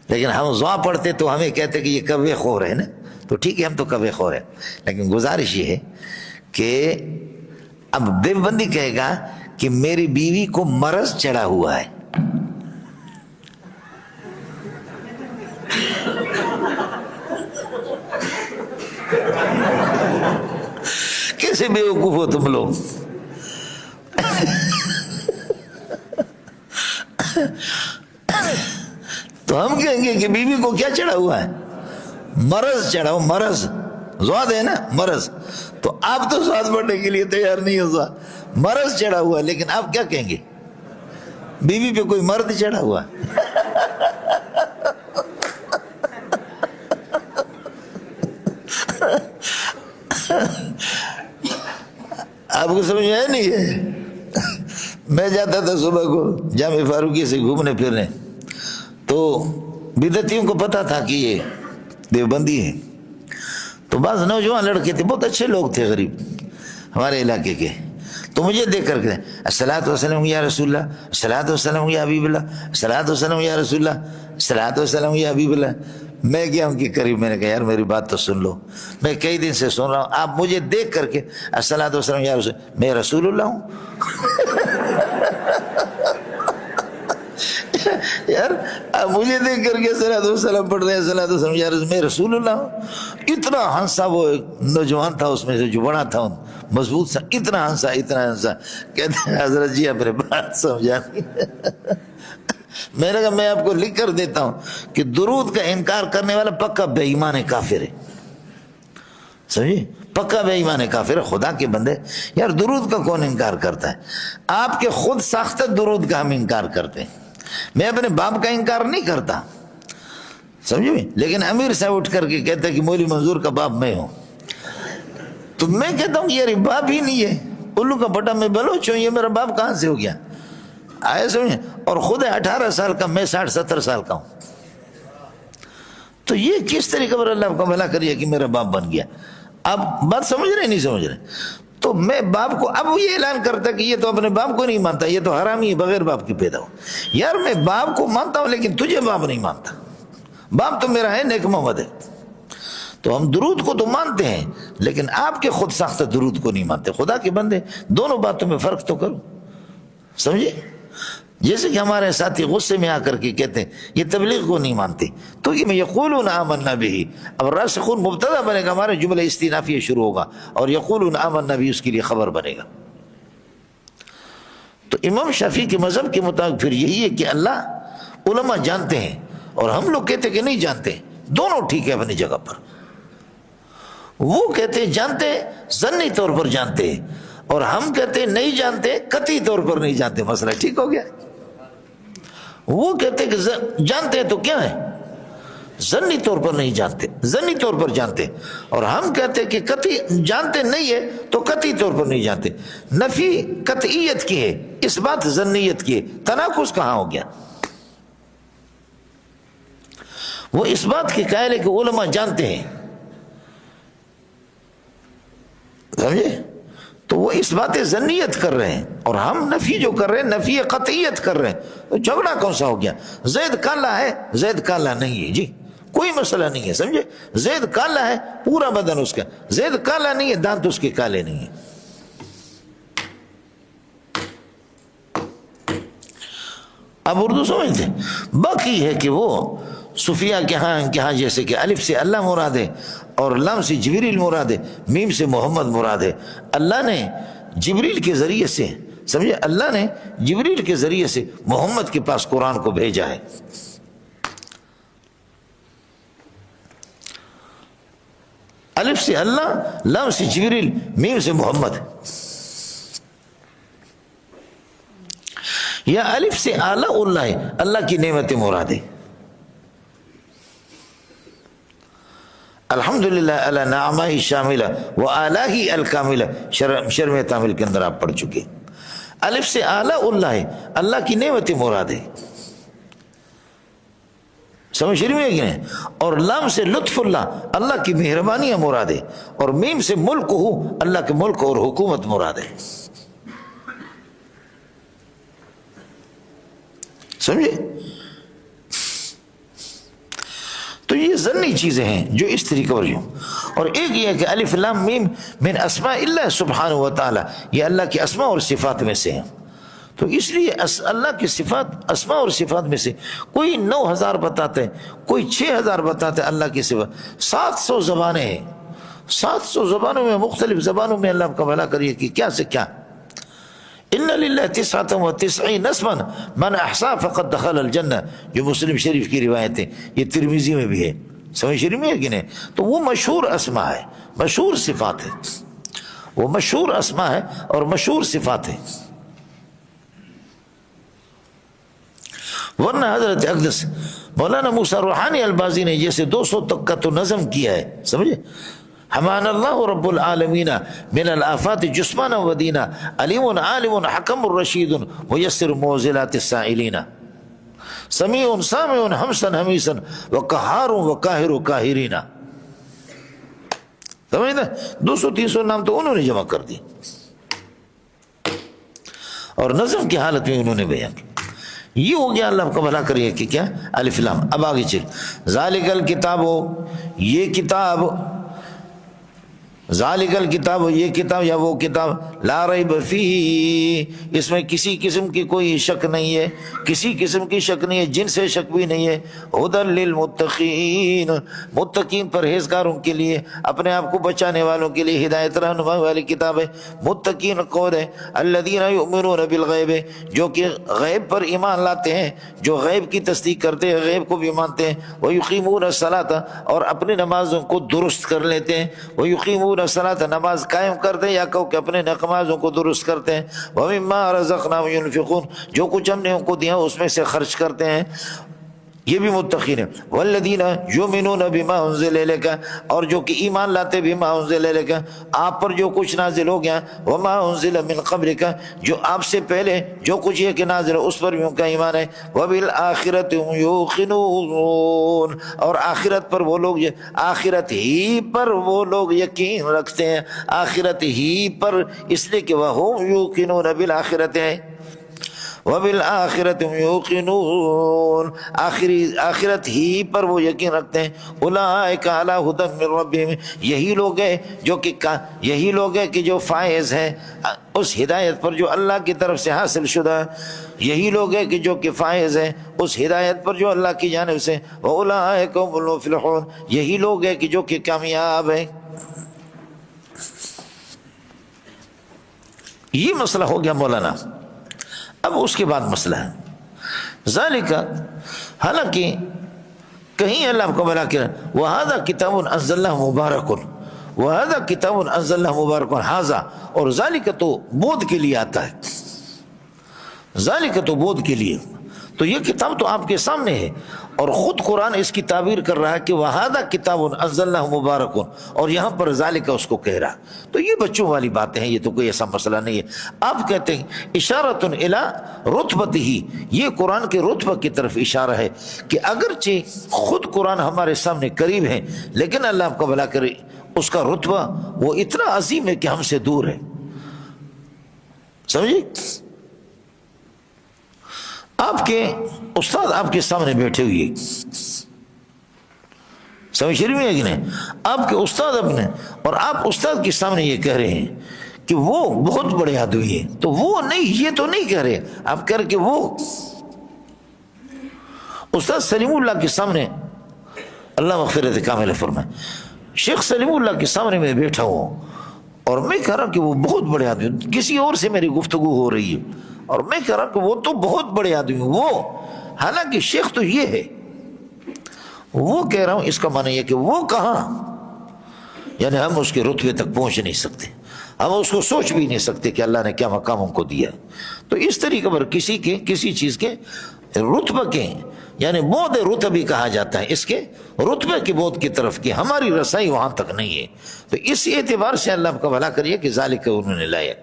لیکن ہم ضا پڑھتے تو ہمیں کہتے کہ یہ کوے خور ہے نا، تو ٹھیک ہے ہم تو کوے خور ہیں، لیکن گزارش یہ ہے کہ اب دیوبندی کہے گا کہ میری بیوی کو مرض چڑھا ہوا ہے، کیسے بیوقوف ہو تم لوگ؟ تو ہم کہیں گے کہ بیوی کو کیا چڑھا ہوا ہے؟ مرض چڑھا ہوا، مرض زواد ہے نا، مرض، تو آپ تو ساتھ پڑھنے کے لیے تیار نہیں ہوا، مرض چڑھا ہوا ہے، لیکن آپ کیا کہیں گے؟ بیوی پہ کوئی مرد چڑھا ہوا ہے۔ آپ کو سمجھ ہے نہیں ہے؟ میں جاتا تھا صبح کو جامع فاروقی سے گھومنے پھرنے، تو بدعتیوں کو پتا تھا کہ یہ دیوبندی ہے، تو بعض نوجوان لڑکے تھے، بہت اچھے لوگ تھے، غریب ہمارے علاقے کے، تو مجھے دیکھ کر کے الصلاۃ والسلام یا رسول اللہ، الصلاۃ والسلام یا حبیب اللہ، الصلاۃ والسلام یا رسول اللہ، الصلاۃ والسلام یا حبیب اللہ۔ میں گیا ان کے قریب، میں نے کہا یار میری بات تو سن لو، میں کئی دن سے سن رہا ہوں، آپ مجھے دیکھ کر کے الصلاۃ والسلام یا رسول، میں رسول اللہ ہوں؟ یار آپ مجھے دیکھ کر کے الصلاۃ والسلام پڑھ رہے ہیں، الصلاۃ والسلام یا رسول، میں رسول اللہ ہوں؟ اتنا ہنسا، وہ نوجوان تھا اس میں سے جو بڑا تھا مضبوط سا، اتنا ہنسا اتنا ہنسا، کہتے ہیں حضرت جی آپ نے بات سمجھا نہیں۔ میں نے کہا میں آپ کو لکھ کر دیتا ہوں کہ درود کا انکار کرنے والا پکا بے ایمان کافر ہے، سمجھے، پکا بے ایمان کافر ہے۔ خدا کے بندے، یار درود کا کون انکار کرتا ہے؟ آپ کے خود ساختہ درود کا ہم انکار کرتے ہیں، میں اپنے باپ کا انکار نہیں کرتا، سمجھے، لیکن امیر صاحب اٹھ کر کے کہتا ہے کہ مولوی منظور کا باپ میں ہوں، تو میں کہتا ہوں کہ یار باپ ہی نہیں ہے، الو کا بٹا میں بلوچ ہوں، یہ میرا باپ کہاں سے ہو گیا؟ آئے سمجھے، اور خود 18 سال کا، میں 60-70 سال کا ہوں، تو یہ کس طریقے پر اللہ کو بھلا کریے کہ میرا باپ بن گیا؟ آپ بات سمجھ رہے نہیں سمجھ رہے؟ تو میں باپ کو، اب وہ یہ اعلان کرتا کہ یہ تو اپنے باپ کو نہیں مانتا، یہ تو حرامی ہے، بغیر باپ کی پیدا ہو۔ یار میں باپ کو مانتا ہوں لیکن تجھے باپ نہیں مانتا، باپ تو میرا ہے، نیک محمد ہے۔ تو ہم درود کو تو مانتے ہیں لیکن آپ کے خود ساختہ درود کو نہیں مانتے۔ خدا کے بندے دونوں باتوں میں فرق تو کرو، سمجھے؟ جیسے کہ ہمارے ساتھی غصے میں آ کر کے کہتے ہیں یہ تبلیغ کو نہیں مانتے، تو یہ میں یقولون آمنا بہ، اب راسخون مبتدا بنے گا، ہمارے جملہ استئنافیہ شروع ہوگا، اور یقولون آمنا بہ اس کے لیے خبر بنے گا۔ تو امام شافعی کے مذہب کے مطابق پھر یہی ہے کہ اللہ علماء جانتے ہیں اور ہم لوگ کہتے ہیں کہ نہیں جانتے، دونوں ٹھیک ہے اپنی جگہ پر۔ وہ کہتے ہیں جانتے، ظنی طور پر جانتے، اور ہم کہتے ہیں نہیں جانتے، قطعی طور پر نہیں جانتے، مسئلہ ٹھیک ہو گیا۔ وہ کہتے ہیں کہ جانتے ہیں تو کیا ہے، ظنی طور پر نہیں جانتے، ظنی طور پر جانتے، اور ہم کہتے ہیں کہ قطعی جانتے نہیں ہے تو قطعی طور پر نہیں جانتے۔ نفی قطعیت کی ہے، اس بات ظنیت کی ہے، تناقض کہاں ہو گیا؟ وہ اس بات کی قائل ہے کہ علماء جانتے ہیں، سمجھے؟ تو وہ اس بات ظنیت کر رہے ہیں اور ہم نفی جو کر رہے ہیں نفی قطعیت کر رہے ہیں، تو جھگڑا کون سا ہو گیا؟ زید کالا ہے، زید کالا نہیں ہے، جی کوئی مسئلہ نہیں ہے، سمجھے؟ زید کالا ہے، پورا بدن اس کا، زید کالا نہیں ہے، دانت اس کے کالے نہیں ہیں۔ اب اردو سمجھتے، باقی ہے کہ وہ صوفیہ کے ہاں جیسے کہ الف سے اللہ مراد ہے اور لام سے جبریل مراد ہے، میم سے محمد مراد ہے۔ اللہ نے جبریل کے ذریعے سے، سمجھے، اللہ نے جبریل کے ذریعے سے محمد کے پاس قرآن کو بھیجا ہے۔ الف سے اللہ، لام سے جبریل، میم سے محمد، یا الف سے اعلیٰ اللہ ہے، اللہ کی نعمت مراد ہے۔ الحمدللہ علی نعمہ شاملہ و آلہ الکاملہ، شرم تعمیل کے اندر آپ پڑھ چکے۔ الف سے اعلیٰ اللہ ہے، اللہ کی نعمت مراد ہے۔ سمجھ رہی ہے کہ نہیں؟ اور لام سے لطف اللہ، اللہ کی مہربانی مراد ہے، اور میم سے ملک ہو، اللہ کے ملک اور حکومت مراد ہے. سمجھے؟ تو یہ ظنی چیزیں ہیں جو اس طریقے پر یوں. اور ایک یہ ہے کہ الف لام میم من اسماء اللہ سبحانہ و تعالی، یہ اللہ کی اسماء اور صفات میں سے ہیں. تو اس لیے اللہ کی صفات، اسماء اور صفات میں سے کوئی 9000 بتاتے ہیں، کوئی 6000 بتاتے ہیں اللہ کی صفات. 700 زبانیں ہیں، 700 زبانوں میں، مختلف زبانوں میں اللہ کا بھلا کریے کہ کیا سے کیا. ان للہ 99 اسما من احصا فقد دخل الجنہ، جو مسلم شریف کی روایت ہے، یہ ترمذی میں بھی ہے. سمجھ شریف میں ہے کہ نہیں؟ تو وہ مشہور اسماء ہے، مشہور صفات ہے، وہ مشہور اسماء ہے اور مشہور صفات ہے. ورنہ حضرت اقدس مولانا موسیٰ روحانی البازی نے جیسے 200 تک کا تو نظم کیا ہے، سمجھے؟ حمان اللہ رب العالمین من الآفات جسمانا و دینا، علیم عالم حکم الرشید میسر موزلات السائلین، سمیع سامع حمسا حمیسا وقہار وقاہر قاہرین. سمجھے؟ 200-300 نام تو انہوں نے جمع کر دی اور نظم کی حالت میں انہوں نے بیان کیا. یہ ہو گیا اللہ کا بھلا کریے کہ کیا الف لام. اب آگے چل، ذالک الکتاب، یہ کتاب، ذالک الکتاب، یہ کتاب یا وہ کتاب، لا ریب فیہ، اس میں کسی قسم کی کوئی شک نہیں ہے، کسی قسم کی شک نہیں ہے، جن سے شک بھی نہیں ہے. ھدی للمتقین، متقین پرہیزگاروں کے لیے، اپنے آپ کو بچانے والوں کے لیے ہدایت رہنمائی والی کتاب ہے. متقین کون ہے؟ الذین یؤمنون بالغیب، جو کہ غیب پر ایمان لاتے ہیں، جو غیب کی تصدیق کرتے ہیں، غیب کو بھی مانتے ہیں. ویقیمون الصلاۃ، اور اپنی نمازوں کو درست کر لیتے ہیں. ویقیمون الصلاۃ، نماز قائم کرتے ہیں، یا کہو کہ اپنے نمازوں کو درست کرتے ہیں. ومما رزقناہم ينفقون، جو کچھ ہم نے ان کو دیا اس میں سے خرچ کرتے ہیں، یہ بھی متقین ہے. والذین یؤمنون بما انزل الیک، اور جو کہ ایمان لاتے بما انزل الیک، آپ پر جو کچھ نازل ہو گیا، وما انزل من قبلک، جو آپ سے پہلے جو کچھ یہ کہ نازل اس پر بھی ان کا ایمان ہے. وبالآخرۃ هم یوقنون، اور آخرت پر وہ لوگ، آخرت ہی پر وہ لوگ یقین رکھتے ہیں، آخرت ہی پر، اس لیے کہ وہم یوقنون بالآخرۃ ہے، وبالآخرۃ هم یوقنون، آخرت ہی پر وہ یقین رکھتے ہیں. اولئک علی ھدی من ربہم، یہی لوگ ہیں جو کہ، یہی لوگ ہیں کہ جو فائز ہیں اس ہدایت پر جو اللہ کی طرف سے حاصل شدہ ہے، یہی لوگ ہیں کہ جو کہ فائز ہیں اس ہدایت پر جو اللہ کی جانب سے. واولئک هم المفلحون، یہی لوگ ہیں کہ جو کہ کامیاب ہیں. یہ مسئلہ ہو گیا مولانا. اب اس کے بعد مسئلہ ہے ذالک، حالانکہ کہیں اللہ کو بلا کر وہذا کتاب انزلناہ مبارک، وہذا کتاب انزلناہ مبارک، ھذا، اور ذالک تو بودھ کے لیے آتا ہے، ذالک تو بودھ کے لیے. تو یہ کتاب تو آپ کے سامنے ہے، اور خود قرآن اس کی تعبیر کر رہا ہے کہ وہذا کتاب انزلناہ مبارک، اور یہاں پر ذالک اس کو کہہ رہا. تو یہ بچوں والی باتیں ہیں، یہ تو کوئی ایسا مسئلہ نہیں ہے. آپ کہتے ہیں اشارۃ الی رتبتہ، یہ قرآن کے رتبہ کی طرف اشارہ ہے کہ اگرچہ خود قرآن ہمارے سامنے قریب ہے، لیکن اللہ آپ کو بھلا کرے اس کا رتبہ وہ اتنا عظیم ہے کہ ہم سے دور ہے. سمجھے؟ آپ کے استاد آپ کے سامنے بیٹھے ہوئے، سمجھ شریف میں ہے کہ نہیں؟ آپ کے استاد اپنے، اور آپ استاد کے سامنے یہ کہہ رہے ہیں کہ وہ بہت بڑے آدمی ہیں، تو وہ نہیں، یہ تو نہیں کہہ رہے آپ، کہہ رہے کہ وہ استاد سلیم اللہ کے سامنے، اللہ مغفرت کامل فرمائے، شیخ سلیم اللہ کے سامنے میں بیٹھا ہوں اور میں کہہ رہا کہ وہ بہت بڑے آدمی، کسی اور سے میری گفتگو ہو رہی ہے اور میں کہہ رہا کہ وہ تو بہت بڑے آدمی، وہ حالانکہ شیخ تو یہ ہے، وہ کہہ رہا ہوں اس کا معنی یہ کہ وہ کہاں، یعنی ہم اس کے رتبے تک پہنچ نہیں سکتے، ہم اس کو سوچ بھی نہیں سکتے کہ اللہ نے کیا مقام ان کو دیا. تو اس طریقے پر کسی کے کسی چیز کے رتبہ کے، یعنی بود رتبی کہا جاتا ہے، اس کے رتبے کی بود کی طرف کی ہماری رسائی وہاں تک نہیں ہے. تو اس اعتبار سے اللہ کا بھلا کریے کہ ذالک انہوں نے لایا.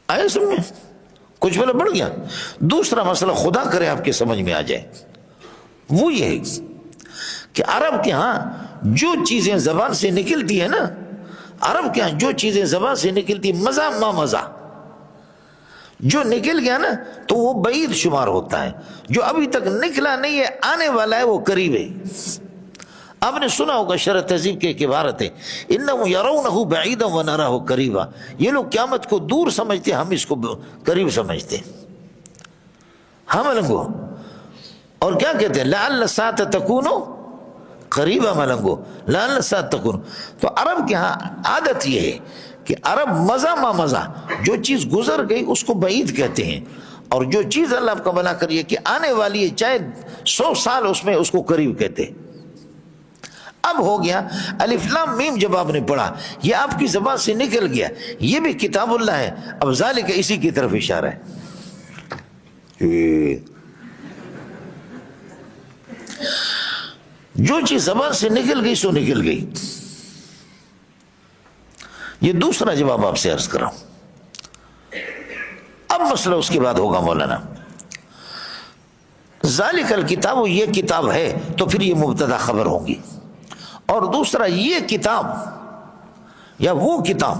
آیا سمجھ میں؟ کچھ بڑھ گیا. دوسرا مسئلہ خدا کرے آپ کے سمجھ میں آ جائے. وہ یہ ہے کہ عرب کے ہاں جو چیزیں زبان سے نکلتی ہیں نا، عرب کے ہاں جو چیزیں زبان سے نکلتی، مزہ ما مزہ، جو نکل گیا نا تو وہ بعید شمار ہوتا ہے، جو ابھی تک نکلا نہیں ہے آنے والا ہے وہ قریب ہے۔ آپ نے سنا ہوگا شرح تہذیب کے ایک عبارت ہے، انہم یرونہ بعیدا ونراہ قریبا، یہ لوگ قیامت کو دور سمجھتے، ہم اس کو قریب سمجھتے، ہم ملنگو۔ اور کیا کہتے ہیں لعل الساعة تکون قریبا ملنگو، لعل الساعة تکون۔ تو عرب کے ہاں عادت یہ ہے کہ عرب مزہ ما مزہ، جو چیز گزر گئی اس کو بعید کہتے ہیں، اور جو چیز اللہ آپ کا بنا کریے کہ آنے والی ہے چاہے 100 سال اس میں، اس کو قریب کہتے ہیں۔ اب ہو گیا الف لام میم، جب آپ نے پڑھا یہ آپ کی زبان سے نکل گیا، یہ بھی کتاب اللہ ہے، اب ذالک اسی کی طرف اشارہ ہے۔ جو چیز زبان سے نکل گئی سو نکل گئی۔ یہ دوسرا جواب آپ سے عرض کر رہا ہوں۔ اب مسئلہ اس کے بعد ہوگا مولانا، ذالک الکتاب، یہ کتاب ہے تو پھر یہ مبتدا خبر ہوں گی، اور دوسرا یہ کتاب یا وہ کتاب،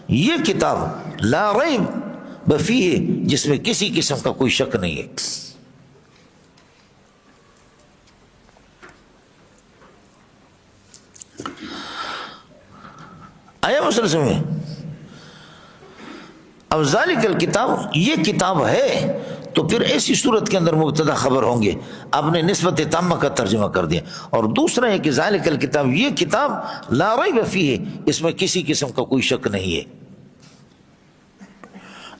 یہ کتاب لا ریب فیہ، جس میں کسی قسم کا کوئی شک نہیں ہے۔ آیا مسئلہ سمجھے؟ اب ذالک الکتاب، یہ کتاب ہے تو پھر ایسی صورت کے اندر مبتدا خبر ہوں گے، آپ نے نسبت تامہ کا ترجمہ کر دیا۔ اور دوسرا ہے کہ ذالک الکتاب، یہ کتاب لا ریب فیہ، اس میں کسی قسم کا کوئی شک نہیں ہے۔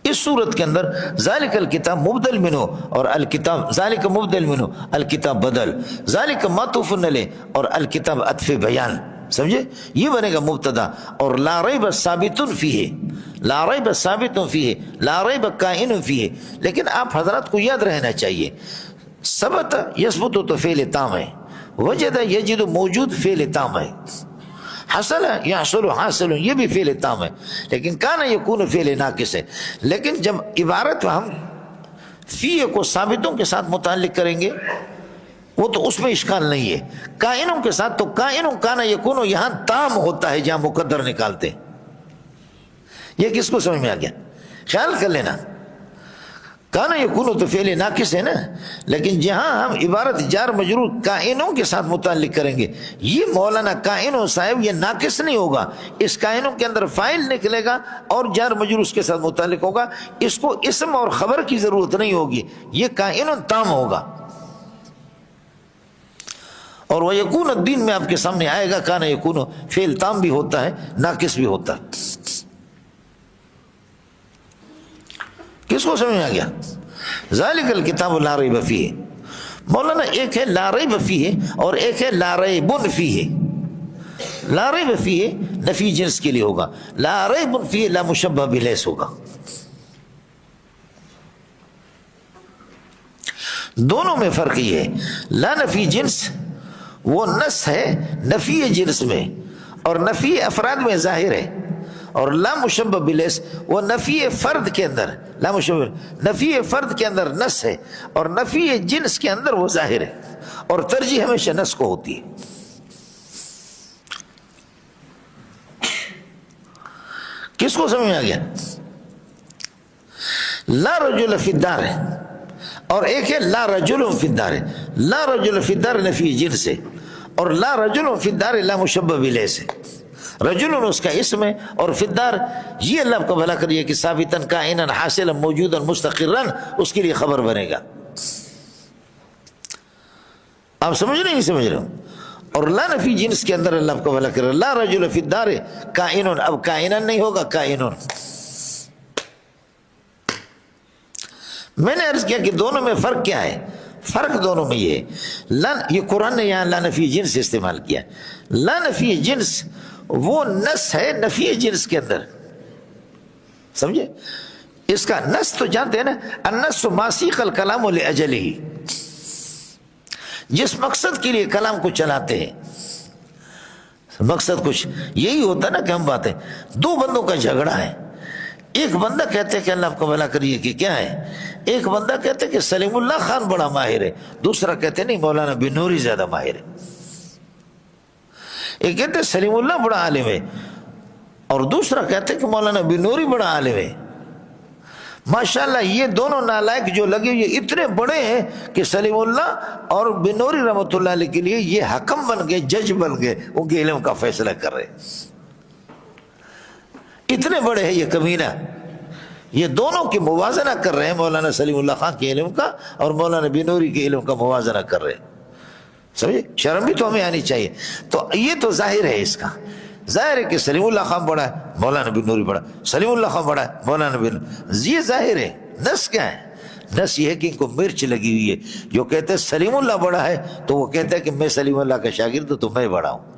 اس صورت کے اندر ذالک الکتاب مبدل منہ، اور الکتاب ذالک مبدل منہ، الکتاب بدل، ذالک معطوف علیہ اور الکتاب عطف بیان، سمجھے؟ یہ بنے گا مبتدا، اور لا ریب ثابت فیہ، لا ریب ثابت فیہ، لا ریب کائن فیہ۔ لیکن آپ حضرات کو یاد رہنا چاہیے، ثبت یثبت تو فعل تام ہے، وجد یجد موجود فعل تام ہے، حصل یحصل حاصل یہ بھی فعل تام ہے، لیکن کان یکون فعل ناقص ہے۔ لیکن جب عبارت ہم فیہ کو ثابتوں کے ساتھ متعلق کریں گے وہ تو اس میں اشکال نہیں ہے، کائنوں کے ساتھ تو کائنوں کان یکون یہاں تام ہوتا ہے جہاں مقدر نکالتے۔ یہ کس کو سمجھ میں آ گیا؟ خیال کر لینا، کانا یکون تو فعل ناقص ہے نا، لیکن جہاں ہم عبارت جار مجرور کائنوں کے ساتھ متعلق کریں گے، یہ مولانا کائنوں صاحب یہ ناقص نہیں ہوگا، اس کائنوں کے اندر فاعل نکلے گا اور جار مجرور اس کے ساتھ متعلق ہوگا، اس کو اسم اور خبر کی ضرورت نہیں ہوگی، یہ کائنوں تام ہوگا۔ اور وہ یکون الدین میں آپ کے سامنے آئے گا، کانا یکون فعل تام بھی ہوتا ہے ناقص بھی ہوتا ہے۔ کس کو سمجھ میں آ گیا؟ ذالک الکتاب لا ریب فیہ، مولانا ایک ہے لا ریب فیہ اور ایک ہے لا ریب فیہ۔ لا ریب فیہ نفی جنس کے لیے ہوگا، لا ریب فیہ لا مشبہ بلیس ہوگا۔ دونوں میں فرق یہ ہے، لا نفی جنس وہ نص ہے نفی جنس میں اور نفی افراد میں ظاہر ہے، اور لا مشبہ بلیس وہ نفی فرد کے اندر، لا مشبہ نفی فرد کے اندر نص ہے اور نفی جنس کے اندر وہ ظاہر ہے، اور ترجیح ہمیشہ نص کو ہوتی ہے۔ کس کو سمجھ میں آ گیا؟ لا رجل فی الدار ہے اور ایک ہے لا رجل فی الدار۔ لا رجل فی الدار نفی جنس ہے اور لا رجل فی الدار لا مشبہ بلیس ہے۔ رجل اس کا اسم ہے اور فی الدار یہ اللہ آپ کا بھلا کریے کہ ثابتاً کائناً حاصلاً موجوداً مستقراً اس کے لیے خبر بنے گا۔ آپ سمجھ نہیں سمجھ رہے ہو؟ اور لا نفی جنس کے اندر اللہ آپ کا بھلا کرے، لا رجل فی الدار کائناً، اب کائناً نہیں ہوگا کائناً۔ میں نے عرض کیا کہ دونوں میں فرق کیا ہے؟ فرق دونوں میں یہ ہے، یہ قرآن نے یہاں لا نفی جنس استعمال کیا، لا نفی جنس وہ نص ہے نفی جنس کے اندر، سمجھے؟ اس کا نص تو جانتے ہیں نا، النص ما سیق الکلام لاجلہ، جس مقصد کے لیے کلام کو چلاتے ہیں، مقصد کچھ یہی ہوتا نا کہ ہم باتیں، دو بندوں کا جھگڑا ہے، ایک بندہ کہتے ہیں کہ اللہ آپ کو بھلا کریے کہ کیا ہے ایک بندہ کہتے کہ سلیم اللہ خان بڑا ماہر ہے، دوسرا کہتے نہیں مولانا بنوری زیادہ ماہر ہے. ایک کہتے سلیم اللہ بڑا عالم ہے اور دوسرا کہتے کہ مولانا بنوری بڑا عالم ہے. ماشاءاللہ یہ دونوں نالائق جو لگے یہ اتنے بڑے ہیں کہ سلیم اللہ اور بنوری رحمۃ اللہ علیہ کے لیے یہ حکم بن گئے، جج بن گئے، ان کے علم کا فیصلہ کر رہے. اتنے بڑے ہیں یہ کمینہ، یہ دونوں کی موازنہ کر رہے ہیں، مولانا سلیم اللہ خان کے علم کا اور مولانا بنوری کے علم کا موازنہ کر رہے ہیں. سمجھے؟ شرم بھی تو ہمیں آنی چاہیے. تو یہ تو ظاہر ہے، اس کا ظاہر ہے کہ سلیم اللہ خان بڑا ہے، مولانا بنوری بڑا، سلیم اللہ خان بڑا ہے، مولانا بنوری، یہ ظاہر ہے. نس کیا ہے؟ نس یہ ہے کہ ان کو مرچ لگی ہوئی ہے. جو کہتے ہیں سلیم اللہ بڑا ہے تو وہ کہتا ہے کہ میں سلیم اللہ کا شاگرد ہوں تو میں بڑا ہوں،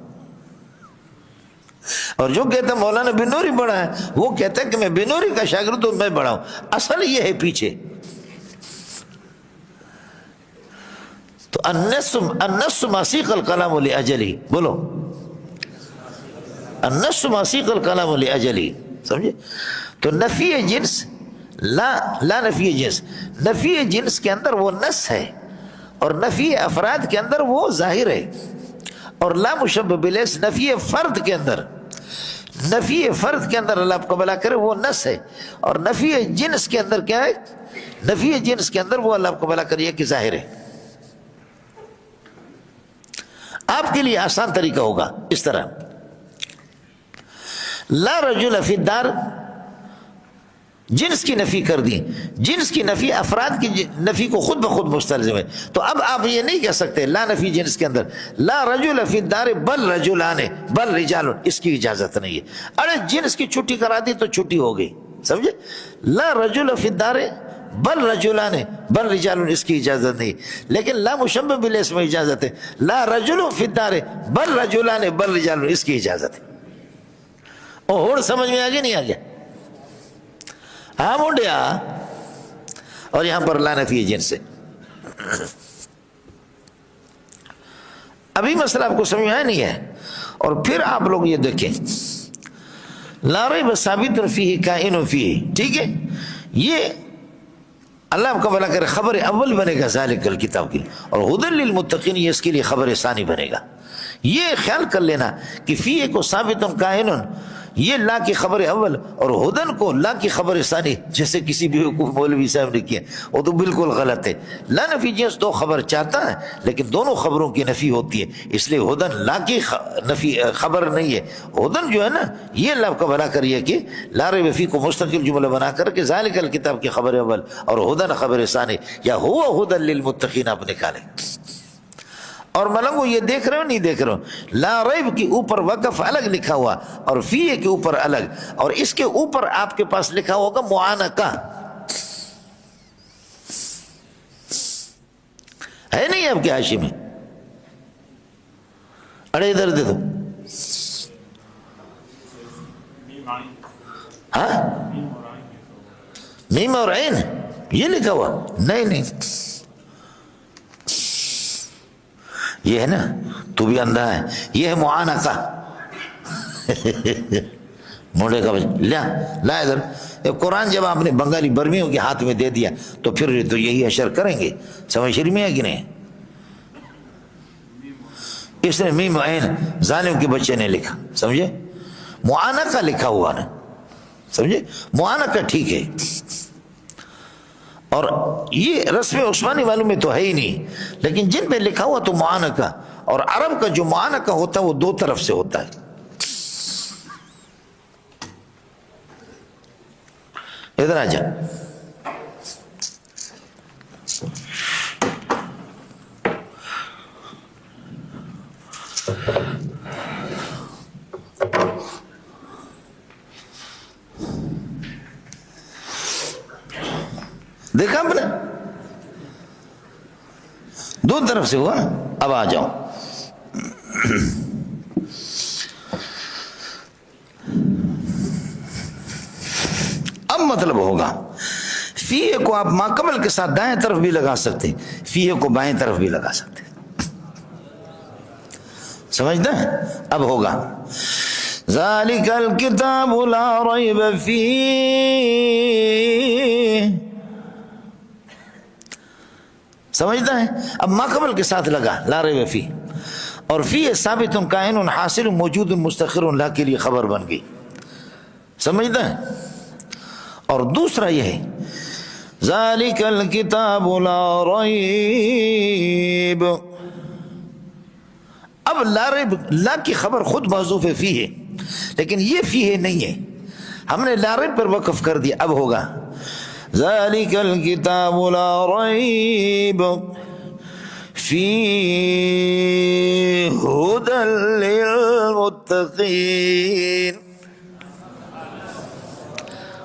اور جو کہتا ہے مولانا بنوری بڑا ہے وہ کہتا ہے کہ میں بنوری کا شاگرد ہوں میں بڑا ہوں. اصل یہ ہے پیچھے. تو النص ما سیق الکلام لاجلی، بولو النص ما سیق الکلام لاجلی. سمجھے؟ تو نفی جنس لا نفی جنس، نفی جنس کے اندر وہ نص ہے اور نفی افراد کے اندر وہ ظاہر ہے. اور لا مشبہ بالیس نفی فرد کے اندر، نفی فرد کے اندر اللہ آپ کو بلا کرے وہ نص ہے، اور نفی جنس کے اندر کیا ہے؟ نفی جنس کے اندر وہ اللہ آپ کو بلا کریے کہ ظاہر ہے. آپ کے لیے آسان طریقہ ہوگا اس طرح، لا رجل فی الدار جنس کی نفی کر دی، جنس کی نفی افراد کی نفی کو خود بخود مستلزم ہے. تو اب آپ یہ نہیں کہہ سکتے لا نفی جنس کے اندر لا رجل فی الدار بل رجلان بل رجال، اس کی اجازت نہیں ہے. ارے جنس کی چھٹی کرا دی تو چھٹی ہو گئی. سمجھے؟ لا رجل فی الدار بل رجلان بل رجال، اس کی اجازت نہیں. لیکن لا مشبہ بالیس میں اجازت ہے، لا رجل فی الدار بل رجلان بل رجال، اس کی اجازت ہے. اور سمجھ میں آگے نہیں آ گیا؟ ہاں منڈیا. اور یہاں پر لا نفی جنس سے. ابھی مسئلہ آپ کو سمجھ میں آیا نہیں ہے؟ اور پھر آپ لوگ یہ دیکھیں لا ریب ثابت فیہ کائن فیہ، ٹھیک ہے؟ یہ اللہ آپ کا بھلا کرے خبر اول بنے گا ذالک الکتاب کی، اور ہدی للمتقین یہ اس کے لیے خبر ثانی بنے گا. یہ خیال کر لینا کہ فیہ کو ثابت کائن، یہ لا کی خبر اول، اور ہدن کو لا کی خبر ثانی، جیسے کسی بھی حقوق مولوی صاحب نے کیا، وہ تو بالکل غلط ہے. لا نفی جنس دو خبر چاہتا ہے لیکن دونوں خبروں کی نفی ہوتی ہے، اس لیے ہدن لا کی نفی خبر نہیں ہے. ہدن جو ہے نا یہ اللہ کا بھلا کریے کہ لا ریب فیہ کو مستقل جملہ بنا کر کے ذالک الکتاب کی خبر اول اور ہدن خبر ثانی، یا ہوا ہدن للمتقین آپ نکالیں. اور ملنگو یہ دیکھ رہے ہو نہیں دیکھ رہے ہو؟ لا ریب کے اوپر وقف الگ لکھا ہوا اور فیہ کے اوپر الگ، اور اس کے اوپر آپ کے پاس لکھا ہوگا معانقہ، ہے نہیں آپ کے حاشی میں؟ اڑے ادھر دے دو. ہاں میم اور عین یہ لکھا ہوا؟ نہیں یہ ہے نا، تو بھی اندھا ہے. یہ ہے معانقہ. موڑے کا لا ادھر. قرآن جب آپ نے بنگالی برمیوں کے ہاتھ میں دے دیا تو پھر تو یہی اشر کریں گے. سمجھ شریف میں ہے کہ نہیں؟ اس نے میم عین ظالم کے بچے نے لکھا، سمجھے؟ معانقہ لکھا ہوا نا، سمجھے؟ معانقہ ٹھیک ہے. اور یہ رسم عثمانی والوں میں تو ہے ہی نہیں، لیکن جن میں لکھا ہوا تو معانقہ. اور عرب کا جو معانقہ ہوتا ہے وہ دو طرف سے ہوتا ہے. ادھر آ جا. دیکھا آپ نے؟ دو طرف سے ہوا. اب آ جاؤ. اب مطلب ہوگا فیہ کو آپ ماقبل کے ساتھ دائیں طرف بھی لگا سکتے، فیہ کو بائیں طرف بھی لگا سکتے. سمجھتے ہیں؟ اب ہوگا ذالک الکتاب لا ریب فیہ سمجھتا ہے؟ اب ما قبل کے ساتھ لگا لا ریب فیہ، اور فی ثابت کائن حاصل موجود مستقر لا کے لیے خبر بن گئی، سمجھتا ہے؟ اور دوسرا یہ ہے ذالک الکتاب لا ریب، اب لا ریب، لا کی خبر خود محذوف فی ہے، لیکن یہ فی ہے نہیں ہے، ہم نے لا ریب پر وقف کر دیا، اب ہوگا ذالک الکتاب لا ریب فیہ ھدی للمتقین،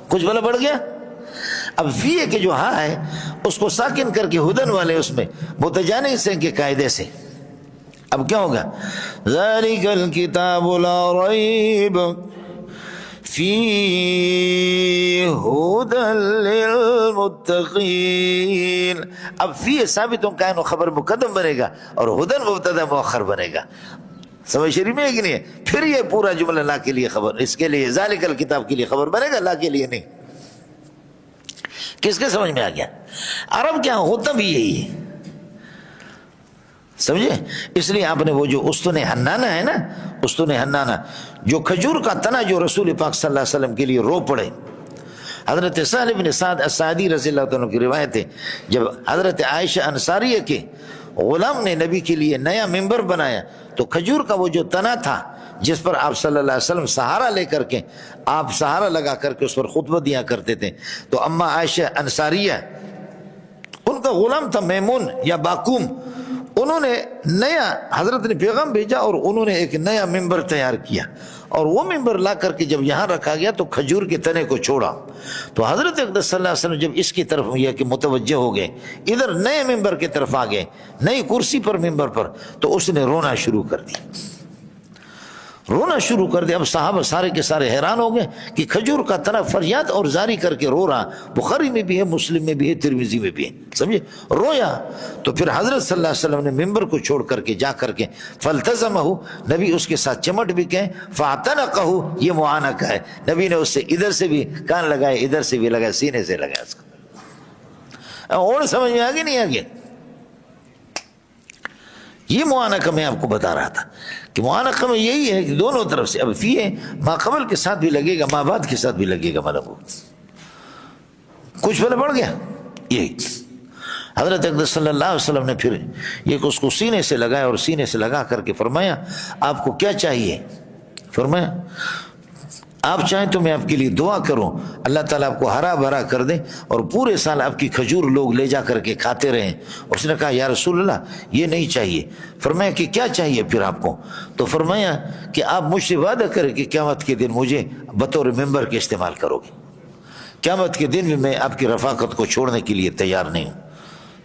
کچھ بلا بڑھ گیا؟ اب فی کے جو ہاں ہے اس کو ساکن کر کے ہدن والے اس میں متجانس ہیں کے قاعدے سے، اب کیا ہوگا ذالک الکتاب لا ریب فیہ ھدی للمتقین، اب فی ثابت کائن خبر مقدم بنے گا اور ہدن مبتدا مؤخر بنے گا، سمجھ شریف میں ہے کہ نہیں ہے؟ پھر یہ پورا جملہ لا کے لیے خبر، اس کے لیے ذالک الکتاب کے لیے خبر بنے گا، لا کے لیے نہیں۔ کس کے سمجھ میں آ گیا؟ عرب کیا ہوتا بھی یہی ہے، سمجھے؟ اس لیے آپ نے وہ جو استن حنانہ ہے نا، استن حنانہ جو کھجور کا تنا جو رسول پاک صلی اللہ علیہ وسلم کے لیے رو پڑے، حضرت سہل بن سعد الساعدی رضی اللہ عنہ کی روایت ہے، جب حضرت عائشہ انصاریہ کے غلام نے نبی کے لیے نیا ممبر بنایا تو کھجور کا وہ جو تنا تھا جس پر آپ صلی اللہ علیہ وسلم سہارا لے کر کے، آپ سہارا لگا کر کے اس پر خطبہ دیا کرتے تھے، تو اما عائشہ انصاریہ ان کا غلام تھا میمون یا باقوم، انہوں نے نیا، حضرت نے پیغام بھیجا اور انہوں نے ایک نیا ممبر تیار کیا، اور وہ ممبر لا کر کے جب یہاں رکھا گیا تو کھجور کے تنے کو چھوڑا، تو حضرت اقدس صلی اللہ علیہ وسلم جب اس کی طرف یہ کہ متوجہ ہو گئے، ادھر نئے ممبر کی طرف آ گئے، نئی کرسی پر ممبر پر، تو اس نے رونا شروع کر دیا، رونا شروع کر دیا۔ اب صحابہ سارے کے سارے حیران ہو گئے کہ کھجور کا تنا فریاد اور زاری کر کے رو رہا، بخاری میں بھی ہے، مسلم میں بھی ہے، ترمذی میں بھی ہے، سمجھے؟ رویا تو پھر حضرت صلی اللہ علیہ وسلم نے ممبر کو چھوڑ کر کے جا کر کے فالتزمہ، نبی اس کے ساتھ چمٹ بھی گئے، فاعتنقہ، یہ معانقہ ہے، نبی نے اس سے ادھر سے بھی کان لگائے، ادھر سے بھی لگائے، سینے سے لگایا اس کو۔ اور سمجھ میں آگے نہیں آگے؟ یہ معانقہ میں آپ کو بتا رہا تھا کہ معانقہ میں یہی ہے کہ دونوں طرف سے، اب فی ہے ما قبل کے ساتھ بھی لگے گا، ما بعد کے ساتھ بھی لگے گا، مطلب کچھ پہلے بڑھ گیا۔ یہی حضرت اقدس صلی اللہ علیہ وسلم نے پھر یہ اس کو سینے سے لگایا، اور سینے سے لگا کر کے فرمایا آپ کو کیا چاہیے؟ فرمایا آپ چاہیں تو میں آپ کے لیے دعا کروں، اللہ تعالیٰ آپ کو ہرا بھرا کر دے اور پورے سال آپ کی کھجور لوگ لے جا کر کے کھاتے رہیں۔ اس نے کہا یا رسول اللہ یہ نہیں چاہیے۔ فرمایا کہ کیا چاہیے پھر آپ کو؟ تو فرمایا کہ آپ مجھ سے وعدہ کریں کہ قیامت کے دن مجھے بطور ممبر کے استعمال کرو گے، قیامت کے دن بھی میں آپ کی رفاقت کو چھوڑنے کے لیے تیار نہیں ہوں۔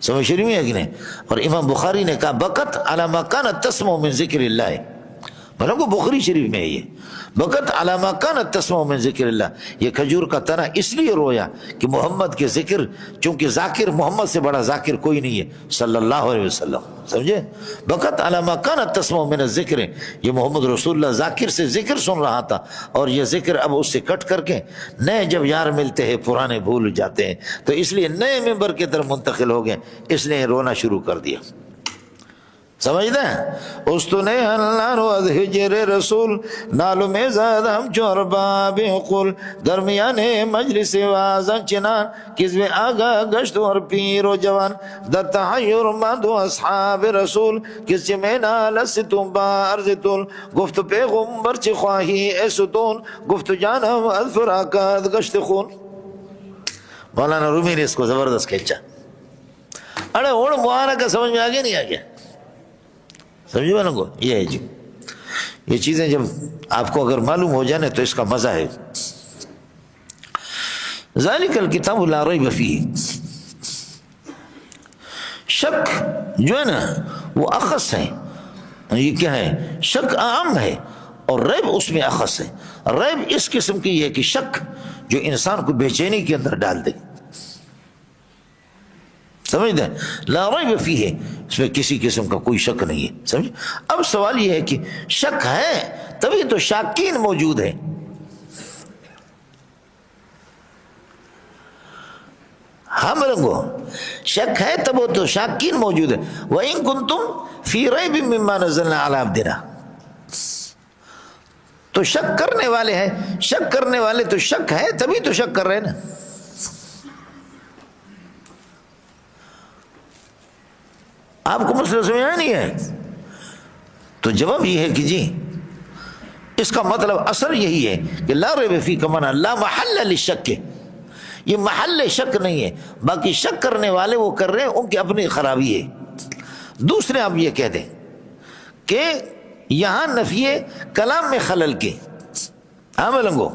سمجھ شریف میں ہے کہ نہیں؟ اور امام بخاری نے کہا بقت علی ما کانت تسمع من ذکر اللہ، بھلا کو بخاری شریف میں ہے یہ، بقت علی ما کانت تسمع من ذکر اللہ، یہ کھجور کا تنا اس لیے رویا کہ محمد کے ذکر، چونکہ ذاکر محمد سے بڑا ذاکر کوئی نہیں ہے صلی اللہ علیہ وسلم، سمجھے؟ بقت علی ما کانت تسمع من الذکر، یہ محمد رسول اللہ ذاکر سے ذکر سن رہا تھا، اور یہ ذکر اب اس سے کٹ کر کے نئے جب یار ملتے ہیں پرانے بھول جاتے ہیں، تو اس لیے نئے ممبر کی طرف منتقل ہو گئے، اس نے رونا شروع کر دیا۔ سمجھتے ہیں؟ استنے اللہ رو از ہجر رسول نالو میں زاد ہم چور باب قل، درمیان مجلس وازن چنان کسوے آگا گشت اور پیر و جوان، در تحیر ماندو اصحاب رسول کس میں نالستم با ارزتون، گفت پیغمبر چی خواہی اے ستون، گفت جانم از فراقات گشت خون۔ مولانا رومی نے اس کو زبردست کھینچا۔ اڑے اوڑ معانہ کا سمجھ میں آگے نہیں آگیا؟ سمجھے نا کو؟ یہ ہے جی، یہ چیزیں جب آپ کو اگر معلوم ہو جانے تو اس کا مزہ ہے۔ ذالک الکتاب لا ریب فیہ، شک جو ہے نا وہ اخص ہے، یہ کیا ہے؟ شک عام ہے اور ریب اس میں اخص ہے۔ ریب اس قسم کی ہے کہ شک جو انسان کو بے چینی کے اندر ڈال دے، سمجھتے ہیں؟ لا ریب فیہ، اس میں کسی قسم کا کوئی شک نہیں ہے، سمجھ؟ اب سوال یہ ہے کہ شک ہے تبھی تو شاکین موجود ہے۔ ہاں ملنگو شک ہے تب وہ تو شاکین موجود ہے. وَإِن كُنتُمْ فِي رَيْبٍ مِّمَّا نَزَّلْنَا عَلَىٰ عَبْدِنَا, تو شک کرنے والے ہیں, شک کرنے والے تو شک ہے تبھی تو شک کر رہے ہیں نا. آپ کو مسئلہ سمجھ آیا نہیں ہے؟ تو جواب یہ ہے کہ جی اس کا مطلب اثر یہی ہے کہ لا ریب فی کا معنی لا محل للشک, یہ محل شک نہیں ہے. باقی شک کرنے والے وہ کر رہے ہیں, ان کی اپنی خرابی ہے. دوسرے آپ یہ کہہ دیں کہ یہاں نفی کلام میں خلل کے, ہاں ملنگو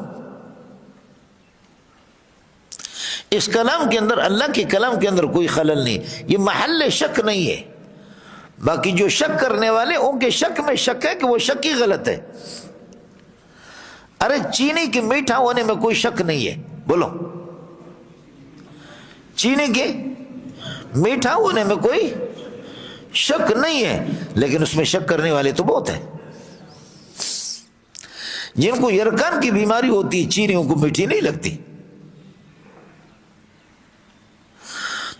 اس کلام کے اندر, اللہ کے کلام کے اندر کوئی خلل نہیں, یہ محل شک نہیں ہے. باقی جو شک کرنے والے ان کے شک میں شک ہے کہ وہ شک ہی غلط ہے. ارے چینی کے میٹھا ہونے میں کوئی شک نہیں ہے, بولو چینی کے میٹھا ہونے میں کوئی شک نہیں ہے, لیکن اس میں شک کرنے والے تو بہت ہیں. جن کو یرکان کی بیماری ہوتی ہے چینیوں کو میٹھی نہیں لگتی.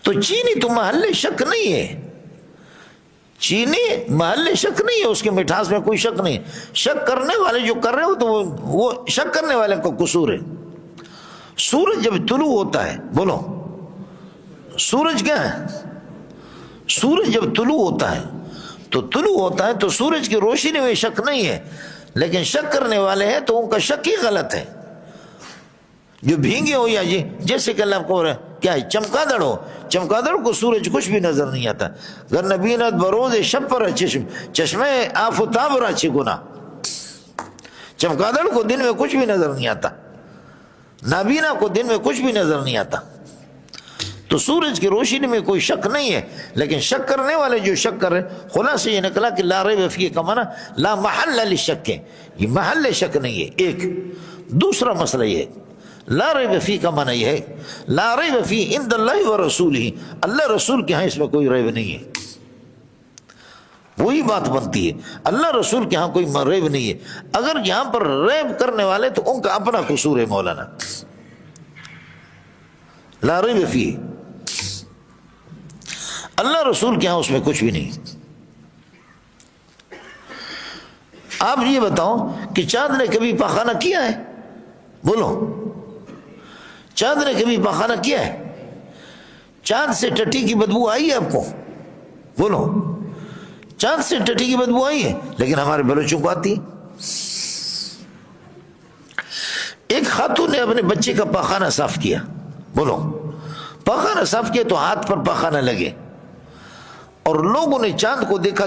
تو چینی تو محل شک نہیں ہے, چینی محل شک نہیں ہے, اس کے مٹھاس میں کوئی شک نہیں. شک کرنے والے جو کر رہے ہو تو وہ شک کرنے والے کو قصور ہے. سورج جب طلوع ہوتا ہے, بولو سورج کیا ہے؟ سورج جب طلوع ہوتا ہے تو طلوع ہوتا ہے تو سورج کی روشنی میں شک نہیں ہے, لیکن شک کرنے والے ہیں تو ان کا شک ہی غلط ہے. جو بھینگے ہو یا جیسے کہ اللہ کو کیا ہے چمکادڑ ہو, چمکادڑ کو سورج کچھ بھی نظر نہیں آتا. گر نبینت بروز شب پر چشم چشمے آفتاب را چھ گنا, چمکادڑ کو دن میں کچھ بھی نظر نہیں آتا, نابینا کو دن میں کچھ بھی نظر نہیں آتا. تو سورج کی روشنی میں کوئی شک نہیں ہے, لیکن شک کرنے والے جو شک کر رہے, خلاصہ یہ نکلا کہ لا ریب فیہ کا معنی لا محل للشک ہے, یہ محل شک نہیں ہے. ایک دوسرا مسئلہ یہ ہے لا ریب فیہ کا معنی یہ ہے لا ریب فیہ عند اللہ و رسولہ, اللہ رسول کے ہاں اس میں کوئی ریب نہیں ہے. وہی بات بنتی ہے, اللہ رسول کے ہاں کوئی ریب نہیں ہے. اگر یہاں پر ریب کرنے والے تو ان کا اپنا قصور ہے مولانا. لا ریب فیہ, اللہ رسول کے ہاں اس میں کچھ بھی نہیں. آپ یہ بتاؤ کہ چاند نے کبھی پاخانہ کیا ہے؟ بولو چاند نے کبھی پاخانہ کیا ہے؟ چاند سے ٹٹی کی بدبو آئی ہے آپ کو؟ بولو چاند سے ٹٹی کی بدبو آئی ہے, لیکن ہمارے بلوچوں کو آتی ہے. ایک خاتون نے اپنے بچے کا پاخانہ صاف کیا, بولو پاخانہ صاف کیا تو ہاتھ پر پاخانہ لگے, اور لوگوں نے چاند کو دیکھا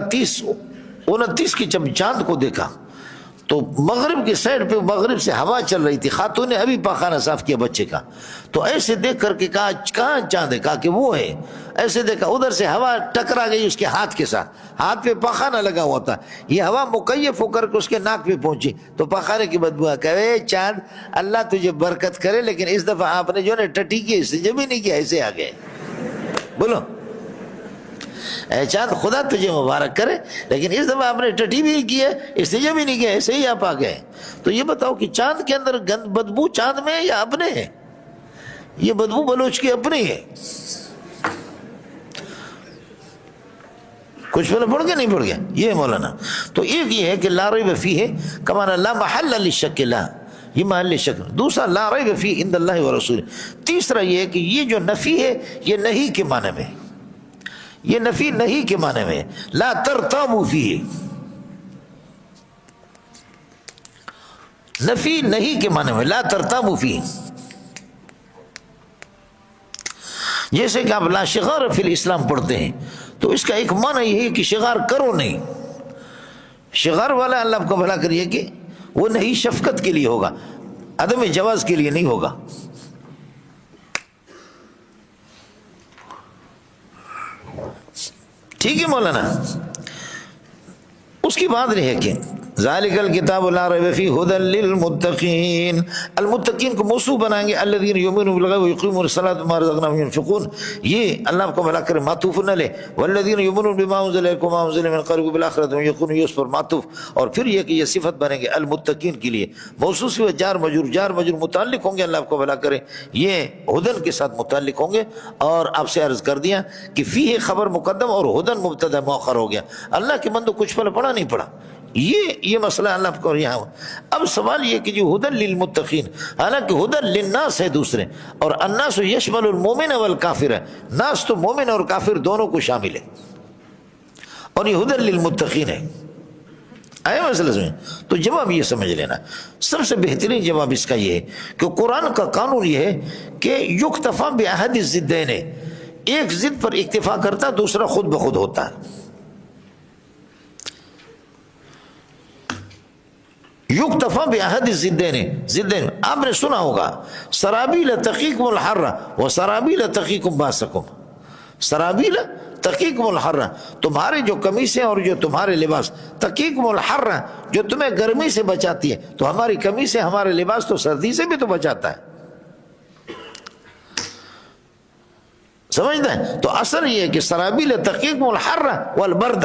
29 کی جب چاند کو دیکھا تو مغرب کی سائڈ پہ مغرب سے ہوا چل رہی تھی, خاتون نے ابھی پاخانہ صاف کیا بچے کا, تو ایسے دیکھ کر کے کہا کہاں چاند ہے؟ کہا کہ وہ ہے. ایسے دیکھا ادھر سے ہوا ٹکرا گئی اس کے ہاتھ کے ساتھ, ہاتھ پہ پاخانہ لگا ہوا تھا, یہ ہوا مکیف ہو کر کے اس کے ناک پہ پہنچی تو پاخانے کی بدبو آ کہ چاند اللہ تجھے برکت کرے, لیکن اس دفعہ آپ نے جو ہے ٹٹی کی استجا بھی نہیں کیا, ایسے آ گئے. بولو اے چاند خدا تجھے مبارک کرے, لیکن اس دفعہ آپ نے ٹٹی بھی نہیں کی ہے, استجا بھی نہیں کیا, ایسے ہی آپ آ گئے. تو یہ بتاؤ کہ چاند کے اندر بدبو چاند میں یا اپنے ہے؟ یہ بدبو بلوچ کی اپنی ہے. کچھ پہلے پڑھ گیا نہیں پڑھ گیا یہ مولانا. تو ایک یہ ہے کہ لا ریب فیہ کمانا لا محل للشک, لا یہ محل شک. دوسرا لا ریب فیہ عند اللہ و رسول. تیسرا یہ ہے کہ یہ جو نفی ہے یہ نہیں کے معنی میں, یہ نفی نہیں کے معنی میں, لا ترتابوا فیہ, نفی نہیں کے معنی میں, لا ترتابوا فیہ. جیسے کہ آپ لا شغار فی الاسلام پڑھتے ہیں تو اس کا ایک معنی یہ ہے کہ شغار کرو نہیں. شغار والا اللہ آپ کو بھلا کریے کہ وہ نہیں شفقت کے لیے ہوگا, عدم جواز کے لیے نہیں ہوگا. ٹھیک ہے مولانا. اس کی بات یہ ہے کہ ذالک الکتاب لا ریب فیہ ھدی للمتقین، المتقین کو موصوف بنائیں گے الذین یؤمنون بالغیب ویقیمون الصلاۃ ومما رزقناہم ینفقون، یہ اللہ آپ کو بھلا کرے معطوف نہ لے، والذین یؤمنون بما انزل الیکم وما انزل من قبلکم بالآخرۃ هم یقینون، یہ اس پر معطوف، اور پھر یہ کہ یہ صفت بنیں گے المتقین کے لیے، موصوف و جار مجرور متعلق ہوں گے، اللہ آپ کو بھلا کرے یہ ہدن کے ساتھ متعلق ہوں گے۔ اور آپ سے عرض کر دیا کہ فیہ خبر مقدم اور ہدن مبتدا مؤخر ہو گیا، اللہ کے بندو کچھ پڑھا نہیں پڑھا، یہ مسئلہ اللہ آپ کو یہاں۔ اب سوال یہ کہ جو ہدن للمتقین، حالانکہ ہدن للناس ہے دوسرے، اور الناس یشمل المومن والکافر ہے، ناس تو مومن اور کافر دونوں کو شامل ہے، اور یہ ہدن للمتقین ہے۔ آئے مسئلہ سمجھ؟ تو جواب یہ سمجھ لینا، سب سے بہترین جواب اس کا یہ ہے کہ قرآن کا قانون یہ ہے کہ یکتفا باحد الضدین، ایک ضد پر اکتفا کرتا دوسرا خود بخود ہوتا ہے۔ یکتفا باحد الضدین، آپ نے سنا ہوگا سرابیل تقیکم الحر و سرابیل تقیکم باسکم، سرابیل تقیکم الحر، تمہارے جو قمیصیں اور جو تمہارے لباس، تقیکم الحر جو تمہیں گرمی سے بچاتی ہے، تو ہماری قمیصیں ہمارے لباس تو سردی سے بھی تو بچاتا ہے، سمجھتے ہیں؟ تو اصل یہ ہے کہ سرابیل تقیکم الحر والبرد،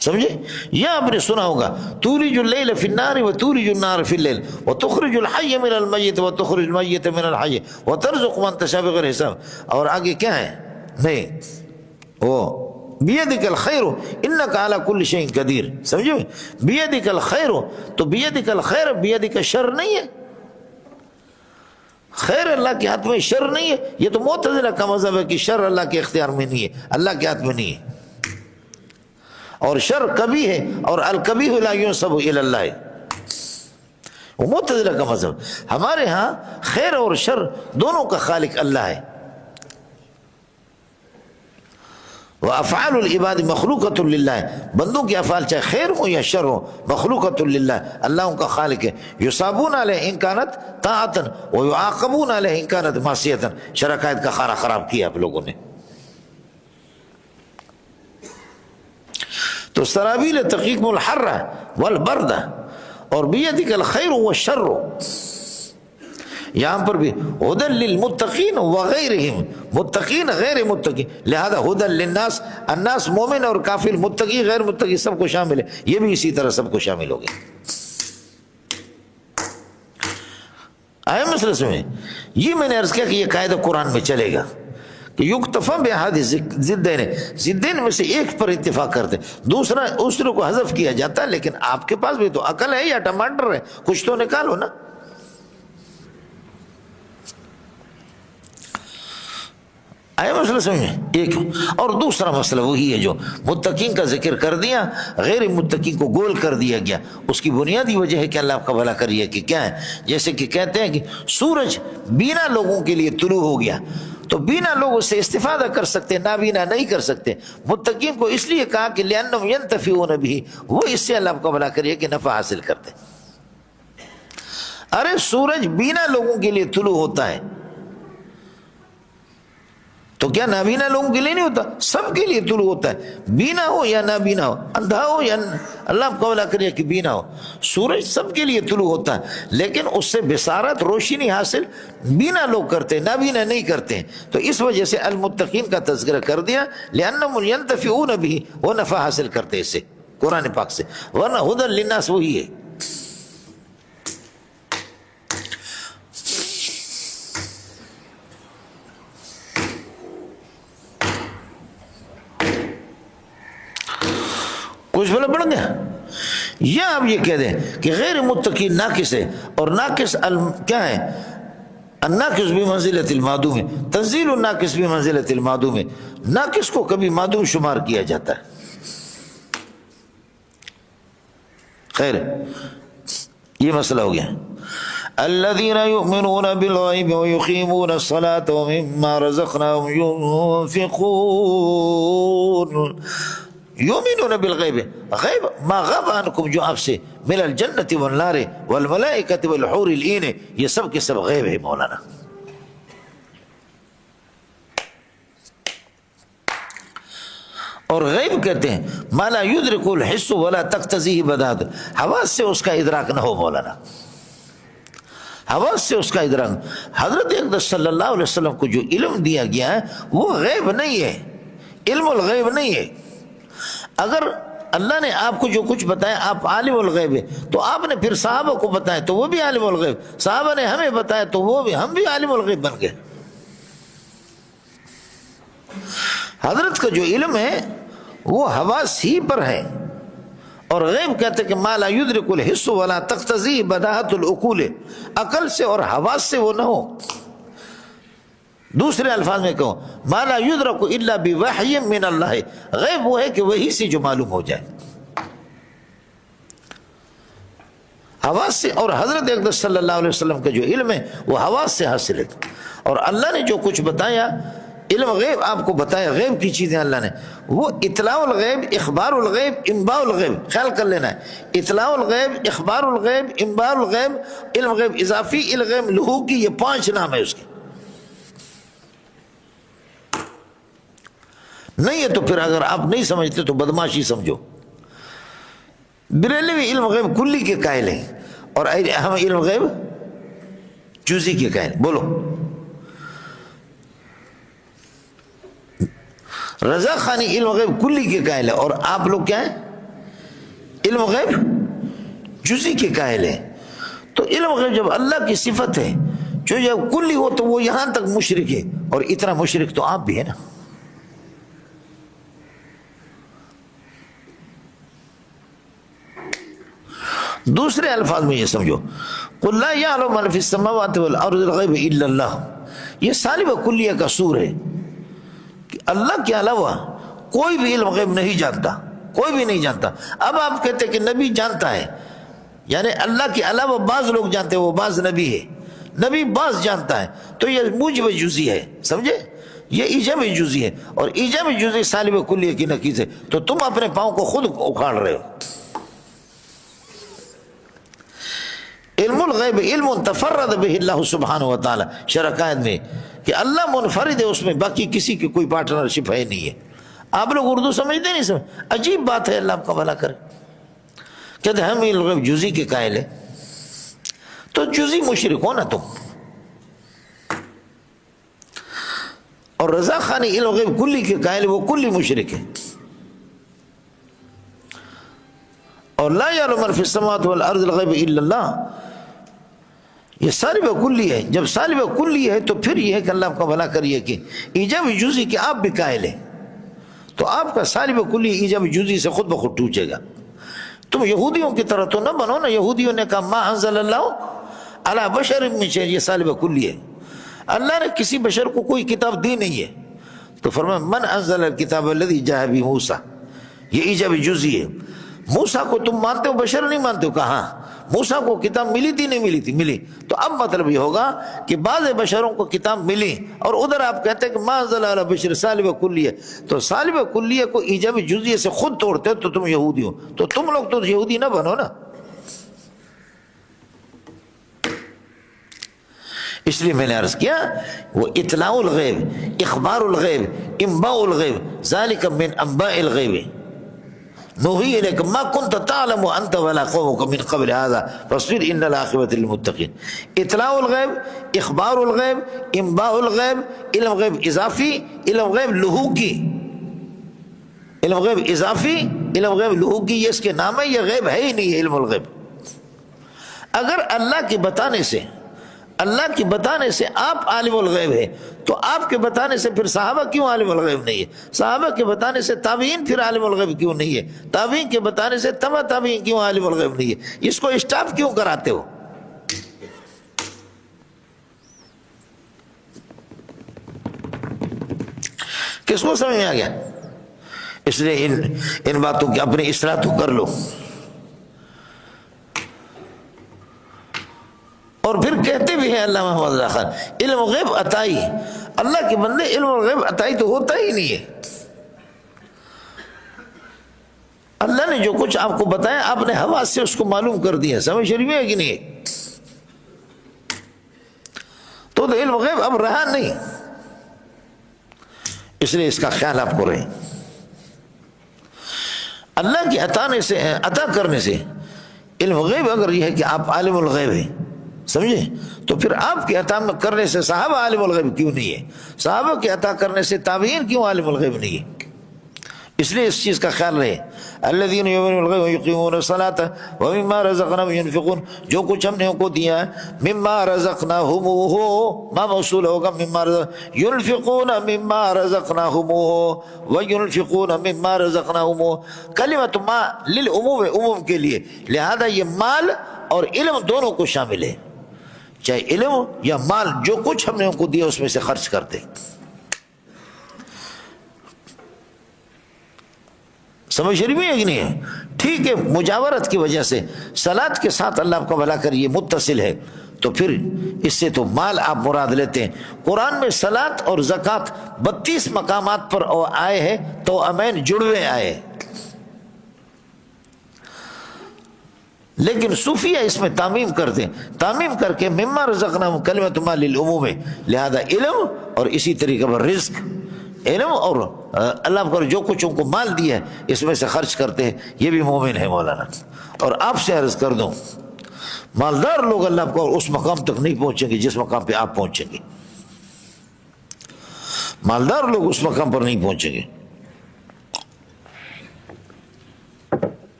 سمجھے؟ یا آپ نے سنا ہوگا تولج اللیل فی النار وتولج النار فی اللیل وتخرج الحی من المیت وتخرج المیت من الحی وترزق من تشاء بغیر حساب، اور آگے کیا ہے؟ نہیں، وہ بیدک الخیر انک علی کل شیء قدیر، سمجھے؟ بیدک الخیر، تو بیدک الخیر بیدک الشر نہیں ہے، خیر اللہ کے ہاتھ میں، شر نہیں ہے، یہ تو معتزلہ کا مذہب ہے کہ شر اللہ کے اختیار میں نہیں ہے، اللہ کے ہاتھ میں نہیں ہے، اور شر کبھی ہے، اور الکبیح لا ینسب الی اللہ، وہ معتزلہ کا مذہب۔ ہمارے ہاں خیر اور شر دونوں کا خالق اللہ ہے، وافعال العباد مخلوقۃ للہ، بندوں کے افعال چاہے خیر ہو یا شر ہو مخلوقۃ للہ، اللہ ان کا خالق ہے، یصابون علیہ ان کانت طاعۃ ویعاقبون علیہ ان کانت معصیۃ، شرکائت کا خارہ خراب کیا آپ لوگوں نے۔ تو سرابیل تقیکم الحر والبرد، اور بیدک الخیر والشر، یہاں پر بھی ہدن للمتقین وغیرہم، متقین غیر متقین، لہذا ہدن للناس، الناس مومن اور کافر، متقی غیر متقی سب کو شامل ہے، یہ بھی اسی طرح سب کو شامل ہو گیا۔ آئے مسئلہ سمجھیں؟ یہ میں نے عرض کیا کہ یہ قاعدہ قرآن میں چلے گا کہ یکتفا باحد ضدین، ضدین میں سے ایک پر اتفاق کرتے، دوسرے کو حذف کیا جاتا ہے، لیکن آپ کے پاس بھی تو عقل ہے یا ٹماٹر ہے، کچھ تو نکالو نا۔ آئے مسئلہ سمجھیں؟ ایک اور دوسرا مسئلہ وہی ہے جو متقین کا ذکر کر دیا، غیر متقین کو گول کر دیا گیا، اس کی بنیادی وجہ ہے کہ اللہ آپ کا بھلا کریے کہ کیا ہے، جیسے کہ کہتے ہیں کہ سورج بینا لوگوں کے لیے طلوع ہو گیا، تو بینا لوگ اس سے استفادہ کر سکتے، نابینا نہیں کر سکتے، متقین کو اس لیے کہا کہ لأنهم ينتفعون به، وہ اس سے اللہ آپ کا بھلا کریے کہ نفع حاصل کرتے۔ ارے سورج بینا لوگوں کے لیے طلوع ہوتا ہے، تو کیا نابینا لوگوں کے لیے نہیں ہوتا؟ سب کے لیے طلوع ہوتا ہے، بینا ہو یا نابینا ہو، اندھا ہو یا اللہ آپ کو بھلا کریے کہ بینا ہو، سورج سب کے لیے طلوع ہوتا ہے، لیکن اس سے بصارت روشنی حاصل بینا لوگ کرتے ہیں، نابینا نہیں کرتے ہیں، تو اس وجہ سے المتقین کا تذکرہ کر دیا، لأنهم ينتفعون به، وہ نفع حاصل کرتے اس سے قرآن پاک سے، ورنہ ہدی للناس وہی ہے۔ کچھ بلا پڑھ گیا؟ یا آپ یہ کہہ دیں کہ غیر متقی ناقص ہے، اور ناقص کیا ہے؟ الناقص بمنزلۃ المعدوم، تنزیل الناقص بمنزلۃ المعدوم، ناقص کو کبھی معدوم شمار کیا جاتا ہے۔ خیر یہ مسئلہ ہو گیا۔ الذين يؤمنون بالغيب ويقيمون الصلاة ومما رزقناهم ينفقون، یومنون بالغیب، غیب ما غاب عنکم، جو آپ سے، من الجنت والنار والملائکۃ والحور العین، یہ سب کے سب غیب ہے مولانا۔ اور غیب کہتے ہیں ما لا یدرک الحس ولا تقتضیہ بداہت، حواس سے اس کا ادراک نہ ہو مولانا، حواس سے اس کا ادراک۔ حضرت اقدس صلی اللہ علیہ وسلم کو جو علم دیا گیا ہے وہ غیب نہیں ہے، علم الغیب نہیں ہے۔ اگر اللہ نے آپ کو جو کچھ بتایا آپ عالم الغیب ہے، تو آپ نے پھر صحابہ کو بتایا تو وہ بھی عالم الغیب، صحابہ نے ہمیں بتایا تو وہ بھی، ہم بھی عالم الغیب بن گئے۔ حضرت کا جو علم ہے وہ حواس ہی پر ہے، اور غیب کہتے کہ ما لا یدرک الحس ولا تقتضی بداہت العقول، عقل سے اور حواس سے وہ نہ ہو۔ دوسرے الفاظ میں کہو ما لا یدرک الا بوحی من اللہ، غیب وہ ہے کہ وحی سے جو معلوم ہو جائے، حواس سے۔ اور حضرت اقدس صلی اللہ علیہ وسلم کا جو علم ہے وہ حواس سے حاصل ہے، اور اللہ نے جو کچھ بتایا علم غیب آپ کو بتایا، غیب کی چیزیں اللہ نے، وہ اطلاع الغیب، اخبار الغیب، انباء الغیب، خیال کر لینا ہے، اطلاع الغیب، اخبار الغیب، انباء الغیب، علم غیب اضافی، علم غیب لہوکی، یہ 5 نام ہے اس کے۔ نہیں ہے تو پھر اگر آپ نہیں سمجھتے تو بدماشی سمجھو۔ بریلوی علم غیب کلی کے قائل ہیں، اور ہم علم غیب جزئی کے قائل ہیں۔ بولو رضا خانی علم غیب کلی کے قائل ہے، اور آپ لوگ کیا ہیں؟ علم غیب جزئی کے قائل ہیں۔ تو علم غیب جب اللہ کی صفت ہے جو جب کلی ہو تو وہ یہاں تک مشرک ہے، اور اتنا مشرک تو آپ بھی ہے نا۔ دوسرے الفاظ میں یہ سمجھو قل لا یعلم من فی السماوات والارض الغیب الا اللہ، یہ سالب کلیہ کا سور ہے کہ اللہ کے علاوہ کوئی بھی علم غیب نہیں جانتا، کوئی بھی نہیں جانتا۔ اب آپ کہتے کہ نبی جانتا ہے، یعنی اللہ کے علاوہ بعض لوگ جانتے ہیں، وہ بعض نبی ہے، نبی بعض جانتا ہے، تو یہ موجب جزئی ہے، سمجھے؟ یہ ایجاب جزئی ہے، اور ایجاب جزئی سالب کلیہ کی نقیض ہے، تو تم اپنے پاؤں کو خود اکھاڑ رہے ہو۔ علم الغیب علم تفرد به اللہ سبحانہ وتعالی، شرکائت میں کہ اللہ منفرد ہے اس میں، باقی کسی کی کوئی پارٹنرشپ ہے نہیں ہے۔ آپ لوگ اردو سمجھتے نہیں سمجھ، عجیب بات ہے، اللہ آپ کا بھلا کرے۔ کہتے ہم علم غیب جزئی کے قائل ہیں، تو جزئی مشرک ہو نا تم۔ اور رضا خانی علم غیب کلی کے قائل ہے، وہ کلی مشرک ہے۔ اور لا یعلم من فی السماوات والارض الغیب الا اللہ، یہ سالب کلی ہے۔ جب سالب کلی ہے تو پھر یہ ہے کہ اللہ آپ کا بھلا کریے کہ ایجاب جزئی کے آپ بھی قائل ہیں، تو آپ کا سالب کلی ایجاب جزئی سے خود بخود ٹوٹے گا۔ تم یہودیوں کی طرح تو نہ بنو نا، یہودیوں نے کہا ما انزل اللہ علی بشر من شیء، یہ سالب کلی ہے، اللہ نے کسی بشر کو کوئی کتاب دی نہیں ہے، تو فرمایا من انزل الکتاب الذی جاء به موسیٰ، یہ ایجاب جزئی ہے۔ موسیٰ کو تم مانتے ہو، بشر نہیں مانتے ہو؟ کہاں موسیٰ کو کتاب ملی تھی؟ نہیں ملی تھی، ملی۔ تو اب مطلب یہ ہوگا کہ بعض بشروں کو کتاب ملی، اور ادھر آپ کہتے ہیں کہ ما انزل علی بشر سالب کلیہ، تو سالب کلیہ کو ایجاب جزئی سے خود توڑتے ہو تو تم یہودی ہو، تو تم لوگ تو یہودی نہ بنو نا۔ اس لیے میں نے عرض کیا وہ اطلاع الغیب، اخبار الغیب، انباء الغیب، ذالک من انباء الغیب نوحی الیک ما کنت تعلم انت ولا قومک من قبل هذا فاصبر ان العاقبۃ للمتقین۔ اطلاع الغیب، اخبار الغیب، انباء الغیب، علم غیب اضافی، علم غیب لہوکی، علم غیب اضافی، علم غیب لہوکی، یہ اس کے نام ہے، یہ غیب ہے ہی نہیں ہے علم الغیب۔ اگر اللہ کے بتانے سے، اللہ کے بتانے سے آپ عالم الغیب ہے، تو آپ کے بتانے سے پھر صحابہ کیوں عالم الغیب نہیں ہے؟ صحابہ کے بتانے سے تابعین پھر عالم الغیب کیوں نہیں ہے؟ تابعین کے بتانے سے تبع تابعین کیوں عالم الغیب نہیں ہے؟ اس کو اسٹاپ کیوں کراتے ہو؟ کس کو سمجھ میں آ گیا؟ اس لیے ان باتوں کی اپنی اصلاح تو کر لو۔ اور پھر کہتے بھی ہیں علامہ محمد رضا خان علم غیب عطائی، اللہ کے بندے علم غیب عطائی تو ہوتا ہی نہیں ہے۔ اللہ نے جو کچھ آپ کو بتایا آپ نے حواس سے اس کو معلوم کر دیا، سمجھ شریف ہے کہ نہیں؟ تو علم غیب اب رہا نہیں، اس لیے اس کا خیال آپ کو رہے۔ اللہ کی عطا کرنے سے علم غیب اگر یہ ہے کہ آپ عالم الغیب ہیں، سمجھے، تو پھر آپ کے عطا کرنے سے صحابہ عالم الغیب کیوں نہیں ہے؟ صحابہ کے عطا کرنے سے تابعین کیوں عالم الغیب نہیں ہے؟ اس لیے اس چیز کا خیال رہے، الذین یؤمنون بالغیب ویقیمون الصلاۃ ومما رزقناہم ینفقون، جو کچھ ہم نے ان کو دیا ہے، مما رزقناہم ما موصول ہوگا مما ینفقون مما رزقناہم وینفقون مما رزقناہم، کلمۃ ما للعموم، عموم کے لیے، لہذا یہ مال اور علم دونوں کو شامل ہے، چاہے علم یا مال، جو کچھ ہم نے ان کو دیا اس میں سے خرچ کرتے۔ سمجھ رہی ہے کہ نہیں ہے؟ ٹھیک ہے، مجاورت کی وجہ سے صلاۃ کے ساتھ اللہ آپ کا بھلا کر یہ متصل ہے، تو پھر اس سے تو مال آپ مراد لیتے ہیں۔ قرآن میں صلاۃ اور زکوٰۃ 32 مقامات پر آئے ہیں، تو امین جڑوے آئے، لیکن صوفیہ اس میں تعمیم کرتے ہیں، تعمیم کر کے مما رزقناہم کلمۃ ما للعموم ہے، لہذا علم اور اسی طریقے پر رزق، علم اور اللہ پر جو کچھ ان کو مال دیا ہے اس میں سے خرچ کرتے ہیں، یہ بھی مومن ہے مولانا۔ اور آپ سے عرض کر دوں، مالدار لوگ اللہ کو اس مقام تک نہیں پہنچیں گے جس مقام پہ آپ پہنچیں گے، مالدار لوگ اس مقام پر نہیں پہنچیں گے۔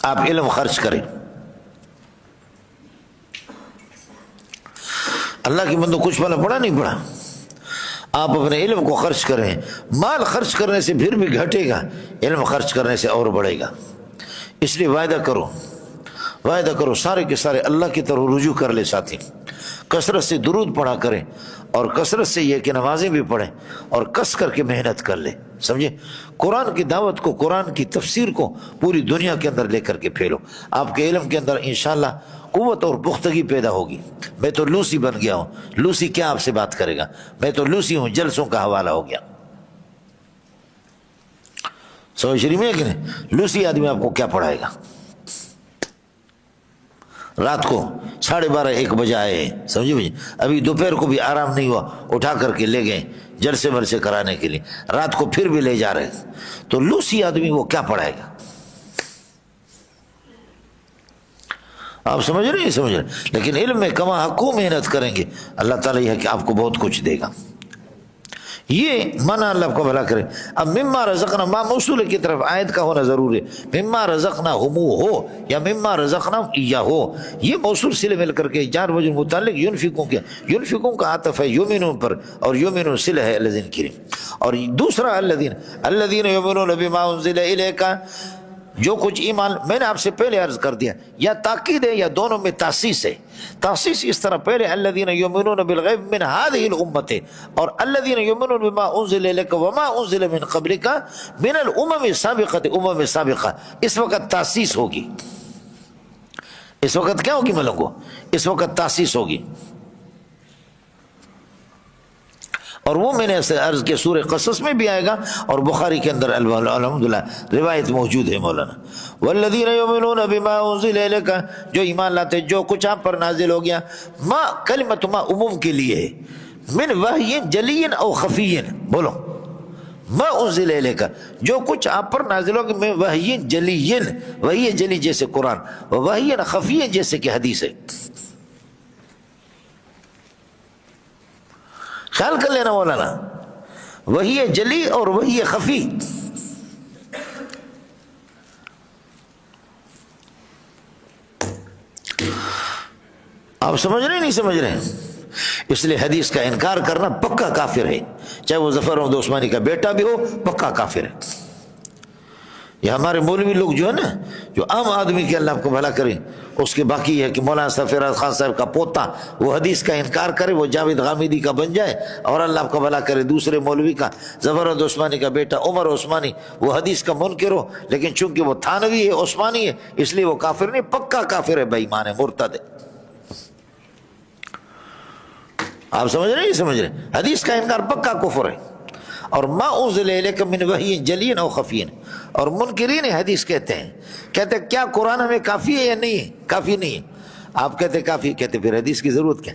آپ علم خرچ کریں، اللہ کی بندو کچھ والا پڑھا نہیں پڑھا، آپ اپنے علم کو خرچ کریں، مال خرچ کرنے سے پھر بھی گھٹے گا، علم خرچ کرنے سے اور بڑھے گا۔ اس لیے وعدہ کرو سارے کے سارے اللہ کی طرف رجوع کر لے ساتھی، کثرت سے درود پڑھا کریں، اور کثرت سے یہ کہ نمازیں بھی پڑھیں، اور کس کر کے محنت کر لیں، سمجھے، قرآن کی دعوت کو، قرآن کی تفسیر کو پوری دنیا کے اندر لے کر کے پھیلو، آپ کے علم کے اندر انشاءاللہ قوت اور پختگی پیدا ہوگی۔ میں تو لوسی بن گیا ہوں، لوسی کیا آپ سے بات کرے گا، میں تو لوسی ہوں، جلسوں کا حوالہ ہو گیا، سمجھ رہی میں کہ نہیں؟ لوسی آدمی آپ کو کیا پڑھائے گا؟ رات کو 12:30 1 بجے آئے، سمجھے بھائی، ابھی دوپہر کو بھی آرام نہیں ہوا، اٹھا کر کے لے گئے جلسے مرسے کرانے کے لیے، رات کو پھر بھی لے جا رہے، تو لوسی آدمی وہ کیا پڑھائے گا؟ آپ سمجھ رہے ہیں؟ سمجھ رہے، لیکن علم میں کما حقوں محنت کریں گے، اللہ تعالیٰ یہ ہے کہ آپ کو بہت کچھ دے گا۔ یہ منع اللہ کو بھلا کرے۔ اب مما رزقنا ما موصول کی طرف آیت کا ہونا ضروری ہے، مما رزقنا ہو یا مما رزقنا یا ہو، یہ موصول صلے مل کر کے جار وجہ متعلق ينفقون کیا، ينفقون کا عطف ہے یؤمنون پر، اور یؤمنون صلہ ہے الذین کی، اور دوسرا الذین یؤمنون بما انزل الیک، جو کچھ ایمان، میں نے آپ سے پہلے عرض کر دیا، یا تاکید ہے یا دونوں میں تاسیس ہے۔ تاسیس اس طرح، پہلے الذین یؤمنون بالغیب من هذه الامه، اور الذین یؤمنون بما انزل الیک وما انزل من قبلک من الامم السابقه، امم سابقہ، اس وقت تاسیس ہوگی، اس وقت کیا ہوگی ملنگو؟ اس وقت تاسیس ہوگی، اور وہ میں نے عرض کے سورہ قصص میں بھی آئے گا، اور بخاری کے اندر الحمدللہ روایت موجود ہے مولانا، والذین یؤمنون بما انزل الیک، جو ایمان لاتے جو کچھ آپ پر نازل ہو گیا، ما کلمۃ ما عموم کے لیے ہے، من وحی جلی او خفی، بولو ما انزل الیک، جو کچھ آپ پر نازل ہو گیا، من وحی جلی، وحی جلی جیسے قرآن، وحی خفی جیسے کہ حدیث ہے، خیال کر لینا مولانا، وہی جلی اور وہی خفی۔ آپ سمجھ رہے نہیں سمجھ رہے؟ اس لیے حدیث کا انکار کرنا پکا کافر ہے، چاہے وہ ظفر احمد عثمانی کا بیٹا بھی ہو، پکا کافر ہے۔ یہ ہمارے مولوی لوگ جو ہے نا، جو عام آدمی کے اللہ کو بھلا کرے، اس کے باقی ہے کہ مولانا سفیرات خان صاحب کا پوتا وہ حدیث کا انکار کرے، وہ جاوید غامدی کا بن جائے، اور اللہ کو بھلا کرے دوسرے مولوی کا، ظفر عثمانی کا بیٹا عمر عثمانی، وہ حدیث کا منکر ہو، لیکن چونکہ وہ تھانوی ہے، عثمانی ہے، اس لیے وہ کافر نہیں، پکا کافر ہے، بے ایمان ہے، مرتد ہے۔ آپ سمجھ رہے ہیں؟ سمجھ رہے ہیں؟ حدیث کا انکار پکا کفر ہے۔ اور ما انزل الیک من وحی جلی او خفی، اور منکرین حدیث کہتے ہیں کیا قرآن ہمیں کافی ہے یا نہیں ہے؟ کافی نہیں ہے۔ آپ کہتے کافی، کہتے پھر حدیث کی ضرورت کیا؟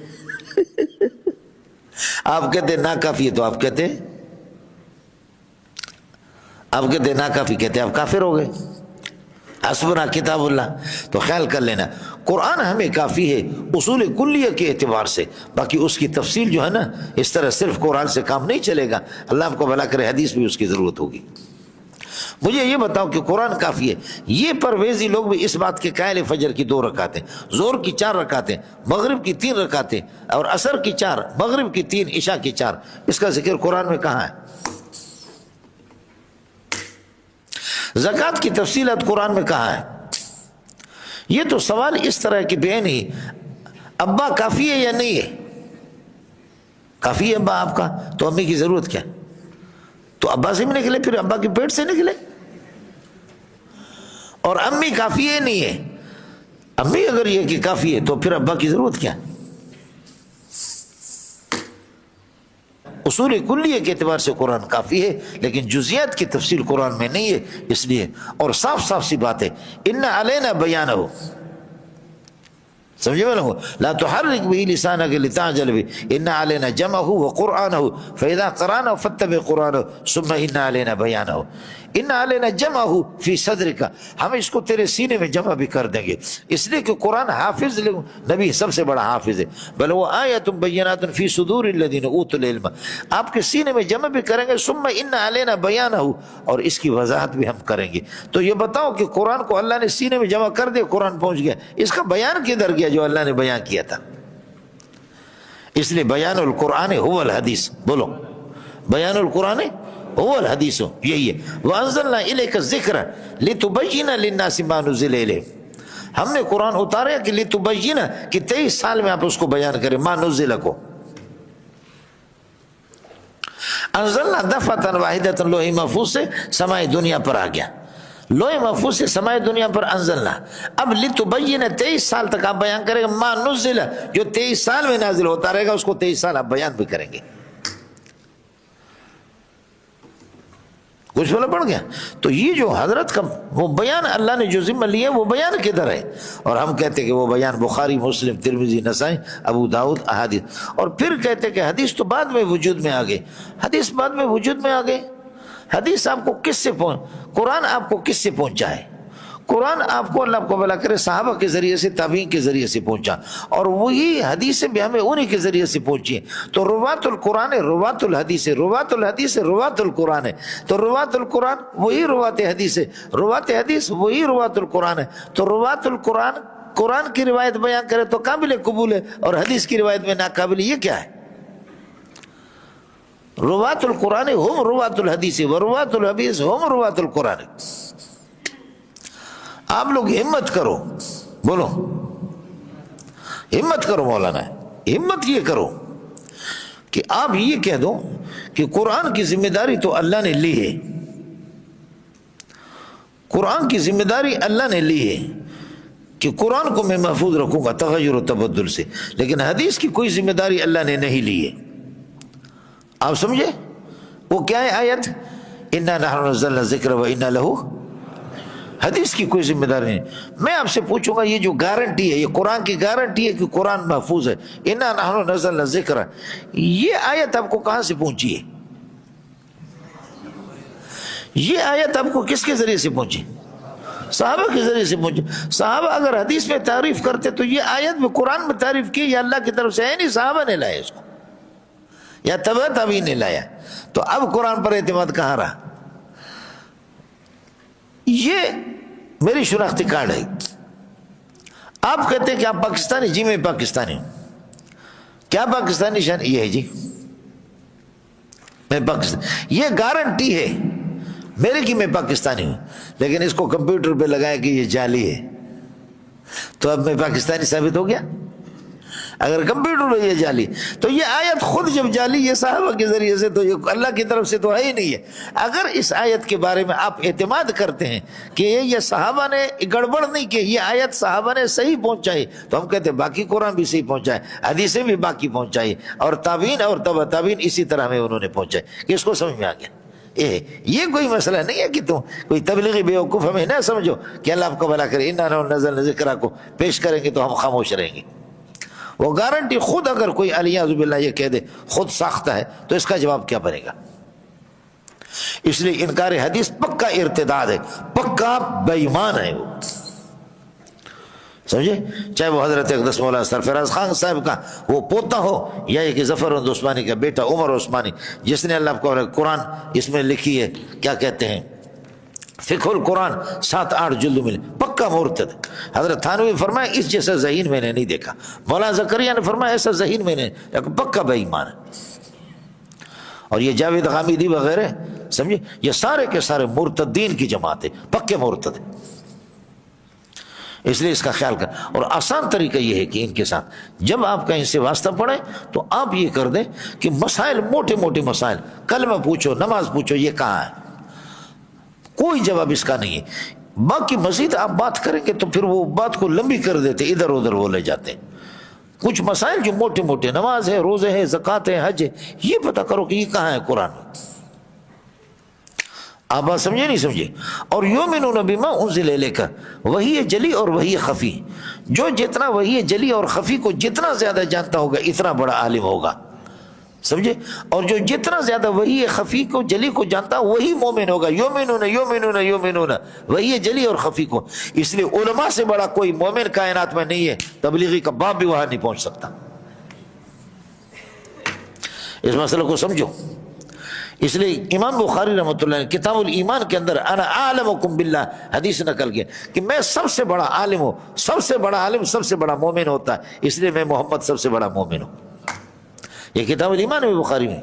آپ کہتے نا کافی ہے، تو آپ کہتے آپ کہتے ہیں ناکافی، کہتے ہیں آپ کافر ہو گئے. حسبنا کتاب اللہ. تو خیال کر لینا قرآن ہمیں کافی ہے اصول کلیہ کے اعتبار سے، باقی اس کی تفصیل جو ہے نا اس طرح صرف قرآن سے کام نہیں چلے گا. اللہ آپ کو بھلا کرے، حدیث بھی اس کی ضرورت ہوگی. مجھے یہ بتاؤ کہ قرآن کافی ہے. یہ پرویزی لوگ بھی اس بات کے قائل، فجر کی 2 رکعتیں، ظہر کی 4 رکعتیں، مغرب کی 3 رکعتیں، اور عصر کی 4، مغرب کی 3، عشاء کی 4. اس کا ذکر قرآن میں کہاں ہے؟ زکوٰۃ کی تفصیلات قرآن میں کہاں ہے؟ یہ تو سوال اس طرح کی بے نہیں. ابا کافی ہے یا نہیں ہے؟ کافی ہے ابا آپ کا، تو امی کی ضرورت کیا؟ تو ابا سے بھی نکلے، پھر ابا کے پیٹ سے نکلے. اور امی کافی ہے نہیں ہے؟ امی اگر یہ کہ کافی ہے تو پھر ابا کی ضرورت کیا؟ اصول کلیہ کے اعتبار سے قرآن کافی ہے، لیکن جزیات کی تفصیل قرآن میں نہیں ہے. اس لیے اور صاف صاف سی بات ہے، ان علینا بیانہ، سمجھے میں لوگوں، لا تحرک به لسانک لتعجل به ان علینا جمعه وقرآنه فاذا قرأناه فاتبع قرآنه ثم ان علینا بیانہ. ان علینا جمعه فی صدرک، ہم اس کو تیرے سینے میں جمع بھی کر دیں گے. اس لیے کہ قرآن حافظ، نبی سب سے بڑا حافظ ہے. بل وہ آیات بینات فی صدور الذین اوتوا العلم، آپ کے سینے میں جمع بھی کریں گے. ثم ان علینا بیانہ، اور اس کی وضاحت بھی ہم کریں گے. تو یہ بتاؤ کہ قرآن کو اللہ نے سینے میں جمع کر دیا، قرآن پہنچ گیا، اس کا بیان کدھر گیا جو اللہ نے بیان کیا تھا؟ اس لیے بیان القرآن هو الحدیث. بولو، بیان القرآن هو الحدیث، یہی ہے. وانزلنا الیک الذکر لتبین للناس ما نزل الیہم، ہم نے قرآن اتارا کہ لتبین، کہ 23 سال میں آپ اس کو بیان کریں، ما نزل کو. انزلنا دفعۃ واحدۃ، لوح محفوظ سے سماع دنیا پر آ گیا، لوح محفوظ سے سماع دنیا پر انزلنا. اب لتبین 23 سال تک آپ بیان کریں گے، ما نزل، جو 23 سال میں نازل ہوتا رہے گا اس کو 23 سال آپ بیان بھی کریں گے. کچھ بولا پڑ گیا. تو یہ جو حضرت کا وہ بیان اللہ نے جو ذمہ لیا وہ بیان کدھر ہے؟ اور ہم کہتے ہیں کہ وہ بیان بخاری، مسلم، ترمذی، نسائی، ابو داؤد احادیث. اور پھر کہتے ہیں کہ حدیث تو بعد میں وجود میں آ گئے. حدیث بعد میں وجود میں آ گئے. حدیث آپ کو کس سے قرآن آپ کو کس سے پہنچا ہے؟ قرآن آپ کو اللہ کو بھلا کرے صحابہ کے ذریعے سے، تابعین کے ذریعے سے پہنچا، اور وہی حدیثیں بھی ہمیں انہی کے ذریعے سے پہنچی ہیں. تو روات القرآن روات الحدیث ہے، روات الحدیث روات القرآن ہے. تو روات القرآن وہی روات حدیث ہے، روات حدیث وہی روات القرآن ہے. تو روات القرآن قرآن کی روایت بیان کرے تو قابل قبول ہے، اور حدیث کی روایت میں ناقابل. یہ کیا ہے؟ روات القرآن ہم روات الحدیث وروات الحدیث ہم روات القرآن. آپ لوگ ہمت کرو، بولو ہمت کرو مولانا، ہمت یہ کرو کہ آپ یہ کہہ دو کہ قرآن کی ذمہ داری تو اللہ نے لی ہے، قرآن کی ذمہ داری اللہ نے لی ہے کہ قرآن کو میں محفوظ رکھوں گا تغیر و تبدل سے، لیکن حدیث کی کوئی ذمہ داری اللہ نے نہیں لی ہے. آپ سمجھے؟ وہ کیا ہے آیت؟ انا نحن نزلنا الذکر وانا لہ، حدیث کی کوئی ذمہ داری نہیں. میں آپ سے پوچھوں گا یہ جو گارنٹی ہے، یہ قرآن کی گارنٹی ہے کہ قرآن محفوظ ہے، انا نحن نزلنا الذکر، یہ آیت آپ کو کہاں سے پہنچی ہے؟ یہ آیت آپ کو کس کے ذریعے سے پہنچی؟ صحابہ کے ذریعے سے پہنچی. صحابہ اگر حدیث میں تعریف کرتے تو یہ آیت میں قرآن میں تعریف کی یا اللہ کی طرف سے ہے نہیں، صحابہ نے لایا اس کو یا تبع تابعین نے لایا. تو اب قرآن پر اعتماد کہاں رہا؟ یہ میری شناختی کارڈ ہے. آپ کہتے ہیں کہ آپ پاکستانی، جی میں پاکستانی ہوں. کیا پاکستانی شان؟ یہ ہے جی میں پاکستانی، یہ گارنٹی ہے میرے کی میں پاکستانی ہوں. لیکن اس کو کمپیوٹر پہ لگایا کہ یہ جعلی ہے، تو اب میں پاکستانی ثابت ہو گیا. اگر کمپیوٹر میں یہ جعلی، تو یہ آیت خود جب جعلی یہ صحابہ کے ذریعے سے، تو یہ اللہ کی طرف سے تو ہے ہی نہیں ہے. اگر اس آیت کے بارے میں آپ اعتماد کرتے ہیں کہ یہ صحابہ نے گڑبڑ نہیں کی، یہ آیت صحابہ نے صحیح پہنچائی، تو ہم کہتے ہیں باقی قرآن بھی صحیح پہنچائے، حدیثیں بھی باقی پہنچائی، اور تابعین اور تبع تابعین اسی طرح میں انہوں نے پہنچائے. کہ اس کو سمجھ میں آ گیا؟ یہ کوئی مسئلہ نہیں ہے کہ تم کوئی تبلیغی بیوقوف ہمیں نہ سمجھو کہ اللہ آپ کو بھلا کرے انا نزلنا الذکر کو پیش کریں گے تو ہم خاموش رہیں گے. وہ گارنٹی خود اگر کوئی علیہ باللہ یہ کہہ دے خود ساختہ ہے تو اس کا جواب کیا بنے گا؟ اس لیے انکار حدیث پکا ارتداد ہے، پکا بے ایمان ہے وہ، سمجھے؟ چاہے وہ حضرت اقدس مولانا سرفراز خان صاحب کا وہ پوتا ہو یا ایک ظفر عثمانی کا بیٹا عمر عثمانی، جس نے اللہ کو قرآن اس میں لکھی ہے، کیا کہتے ہیں، فقہ القرآن 7-8 جلد میں، پکا مرتد۔ حضرت تھانوی فرمایا اس جیسا ذہین میں نے نہیں دیکھا، مولانا زکریا نے فرمایا ایسا ذہین میں نے، لیکن پکا بے ایمان ہے۔ اور یہ جاوید غامدی وغیرہ، سمجھے، یہ سارے کے سارے مرتدین کی جماعت ہے، پکے مرتد ہیں۔ اس لیے اس کا خیال کر، اور آسان طریقہ یہ ہے کہ ان کے ساتھ جب آپ کا ان سے واسطہ پڑے تو آپ یہ کر دیں کہ مسائل، موٹے موٹے مسائل، کلمہ پوچھو، نماز پوچھو، یہ کہاں ہے، کوئی جواب اس کا نہیں ہے۔ باقی مزید آپ بات کریں گے تو پھر وہ بات کو لمبی کر دیتے، ادھر ادھر وہ لے جاتے۔ کچھ مسائل جو موٹے موٹے، نماز ہے، روزے ہے، زکوٰۃ ہے، حج ہے، یہ پتہ کرو کہ یہ کہاں ہے قرآن میں۔ آپ بات سمجھے نہیں سمجھے؟ اور یؤمنون بما انزل الیک، وحی جلی اور وحی خفی، جو جتنا وحی جلی اور خفی کو جتنا زیادہ جانتا ہوگا اتنا بڑا عالم ہوگا، سمجھے؟ اور جو جتنا زیادہ وحی خفی کو جلی کو جانتا وہی مومن ہوگا۔ یؤمنون یؤمنون یؤمنون، وحی جلی اور خفی کو۔ اس لیے علماء سے بڑا کوئی مومن کائنات میں نہیں ہے، تبلیغی کا باپ بھی وہاں نہیں پہنچ سکتا۔ اس مسئلے کو سمجھو۔ اس لیے امام بخاری رحمۃ اللہ نے کتاب الایمان کے اندر انا اعلمکم باللہ حدیث نقل کیا کہ میں سب سے بڑا عالم ہوں، سب سے بڑا عالم سب سے بڑا مومن ہوتا ہے، اس لیے میں محمد سب سے بڑا مومن ہوں۔ یہ کتاب الایمان میں بخاری میں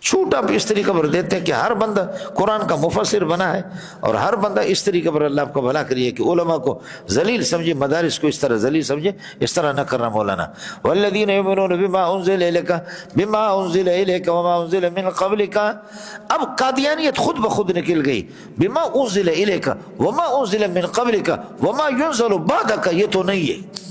چھوٹا بھی اس طریقے پر دیتے ہیں کہ ہر بندہ قرآن کا مفسر بنا ہے، اور ہر بندہ اس طریقے پر اللہ کو بھلا کریے کہ علماء کو ذلیل سمجھے، مدارس کو اس طرح ذلیل سمجھے، اس طرح نہ کرنا مولانا۔ والذین یؤمنون بما انزل الیک بما انزل الیک وما انزل من قبلک، اب قادیانیت خود بخود نکل گئی، بما انزل الیک وما انزل من قبلک وما ينزل بعدک، یہ تو نہیں ہے۔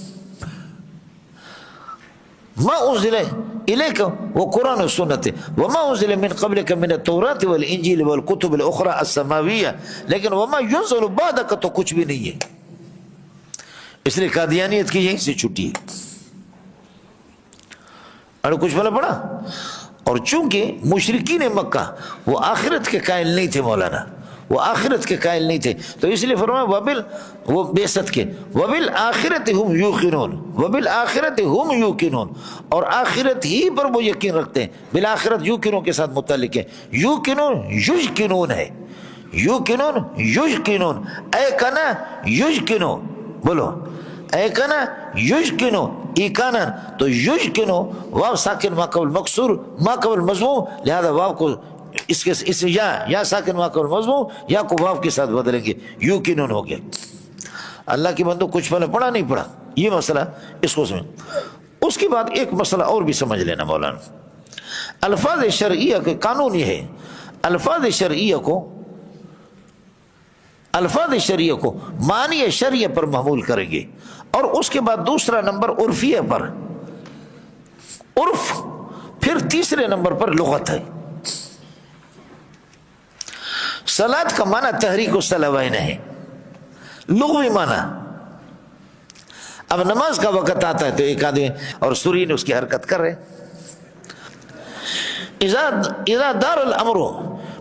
ما انزل الیک وہ قرآن و سنت ہے، وما انزل من قبلک من التوراۃ والانجیل والکتب الاخری السماویہ، لیکن وما ينزل بعدک تو کچھ بھی نہیں ہے۔ اس لیے قادیانیت کی یہیں سے چھٹی ہے۔ اور کچھ بلا پڑا، اور چونکہ مشرکین مکہ وہ آخرت کے قائل نہیں تھے مولانا، وہ آخرت کے قائل نہیں تھے، تو اس لیے فرمایا وہ بعثت کے وبالآخرۃ ہم یوقنون، وبالآخرۃ ہم یوقنون، اور آخرت ہی پر وہ یقین رکھتے ہیں۔ بالآخرت یوقنون کے ساتھ متعلق ہے، یوقنون یجکنون ہے، یوقنون یجکنون، اے کنا یجکنو، بولو اے کنا یجکنو، ایکانا تو یجکنو واو ساکن ما قبل مکسور ما قبل مضموم، لہذا واو کو اس کے یا ساکن ما قبل مضموم یا کو واو کے ساتھ بدلیں گے، یوقنون ہو گیا۔ اللہ کی بندو کچھ پڑھا نہیں پڑھا، یہ مسئلہ اس کو سمجھ۔ اس کے بعد ایک مسئلہ اور بھی سمجھ لینا مولانا، الفاظ شرعیہ کے قانون یہ ہے، الفاظ شرعیہ کو معنی شرعیہ پر محمول کریں گے، اور اس کے بعد دوسرا نمبر عرفیہ پر، عرف، پھر تیسرے نمبر پر لغت ہے۔ صلاۃ کا معنی تحریک الصلوین ہے، لغوی معنی۔ اب نماز کا وقت آتا ہے تو ایک آدمی اور سورین اس کی حرکت کر رہے، اذا دار الامر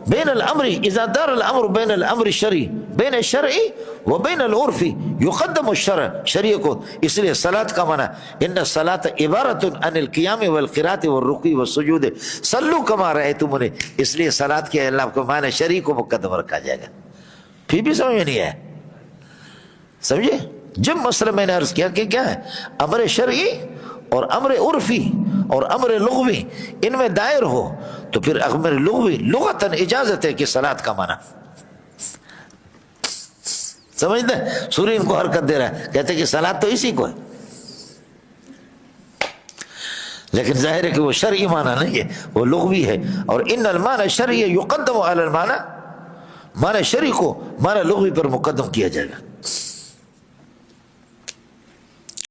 بین الامر، اذا دار الامر بین الامر الشرعی، بین الشرعی و بین العرفی یقدم الشرع، شریع کو۔ اس لیے صلاۃ کا معنی ان الصلاۃ عبارت عن القیام والقراءۃ والرکوع والسجود صلوا کما رأیتمونی، اس لیے صلاۃ کے اللہ کو معنی شرعی کو مقدم رکھا جائے گا۔ پھر بھی سمجھ میں نہیں ہے، سمجھے؟ جب مسئلہ میں نے عرض کیا کہ کیا ہے امر شرعی اور امر عرفی اور امر لغوی، ان میں دائر ہو تو پھر امر لغوی لغتاً اجازت ہے کہ صلاۃ کا معنی، سمجھتے ہیں؟ سوری ان کو حرکت دے رہا ہے، کہتے ہیں کہ صلاۃ تو اسی کو ہے، لیکن ظاہر ہے کہ وہ شرعی معنی نہیں ہے، وہ لغوی ہے۔ اور ان المعنی شرعی یقدم علی المعنی، معنی شرعی کو معنی لغوی پر مقدم کیا جائے گا۔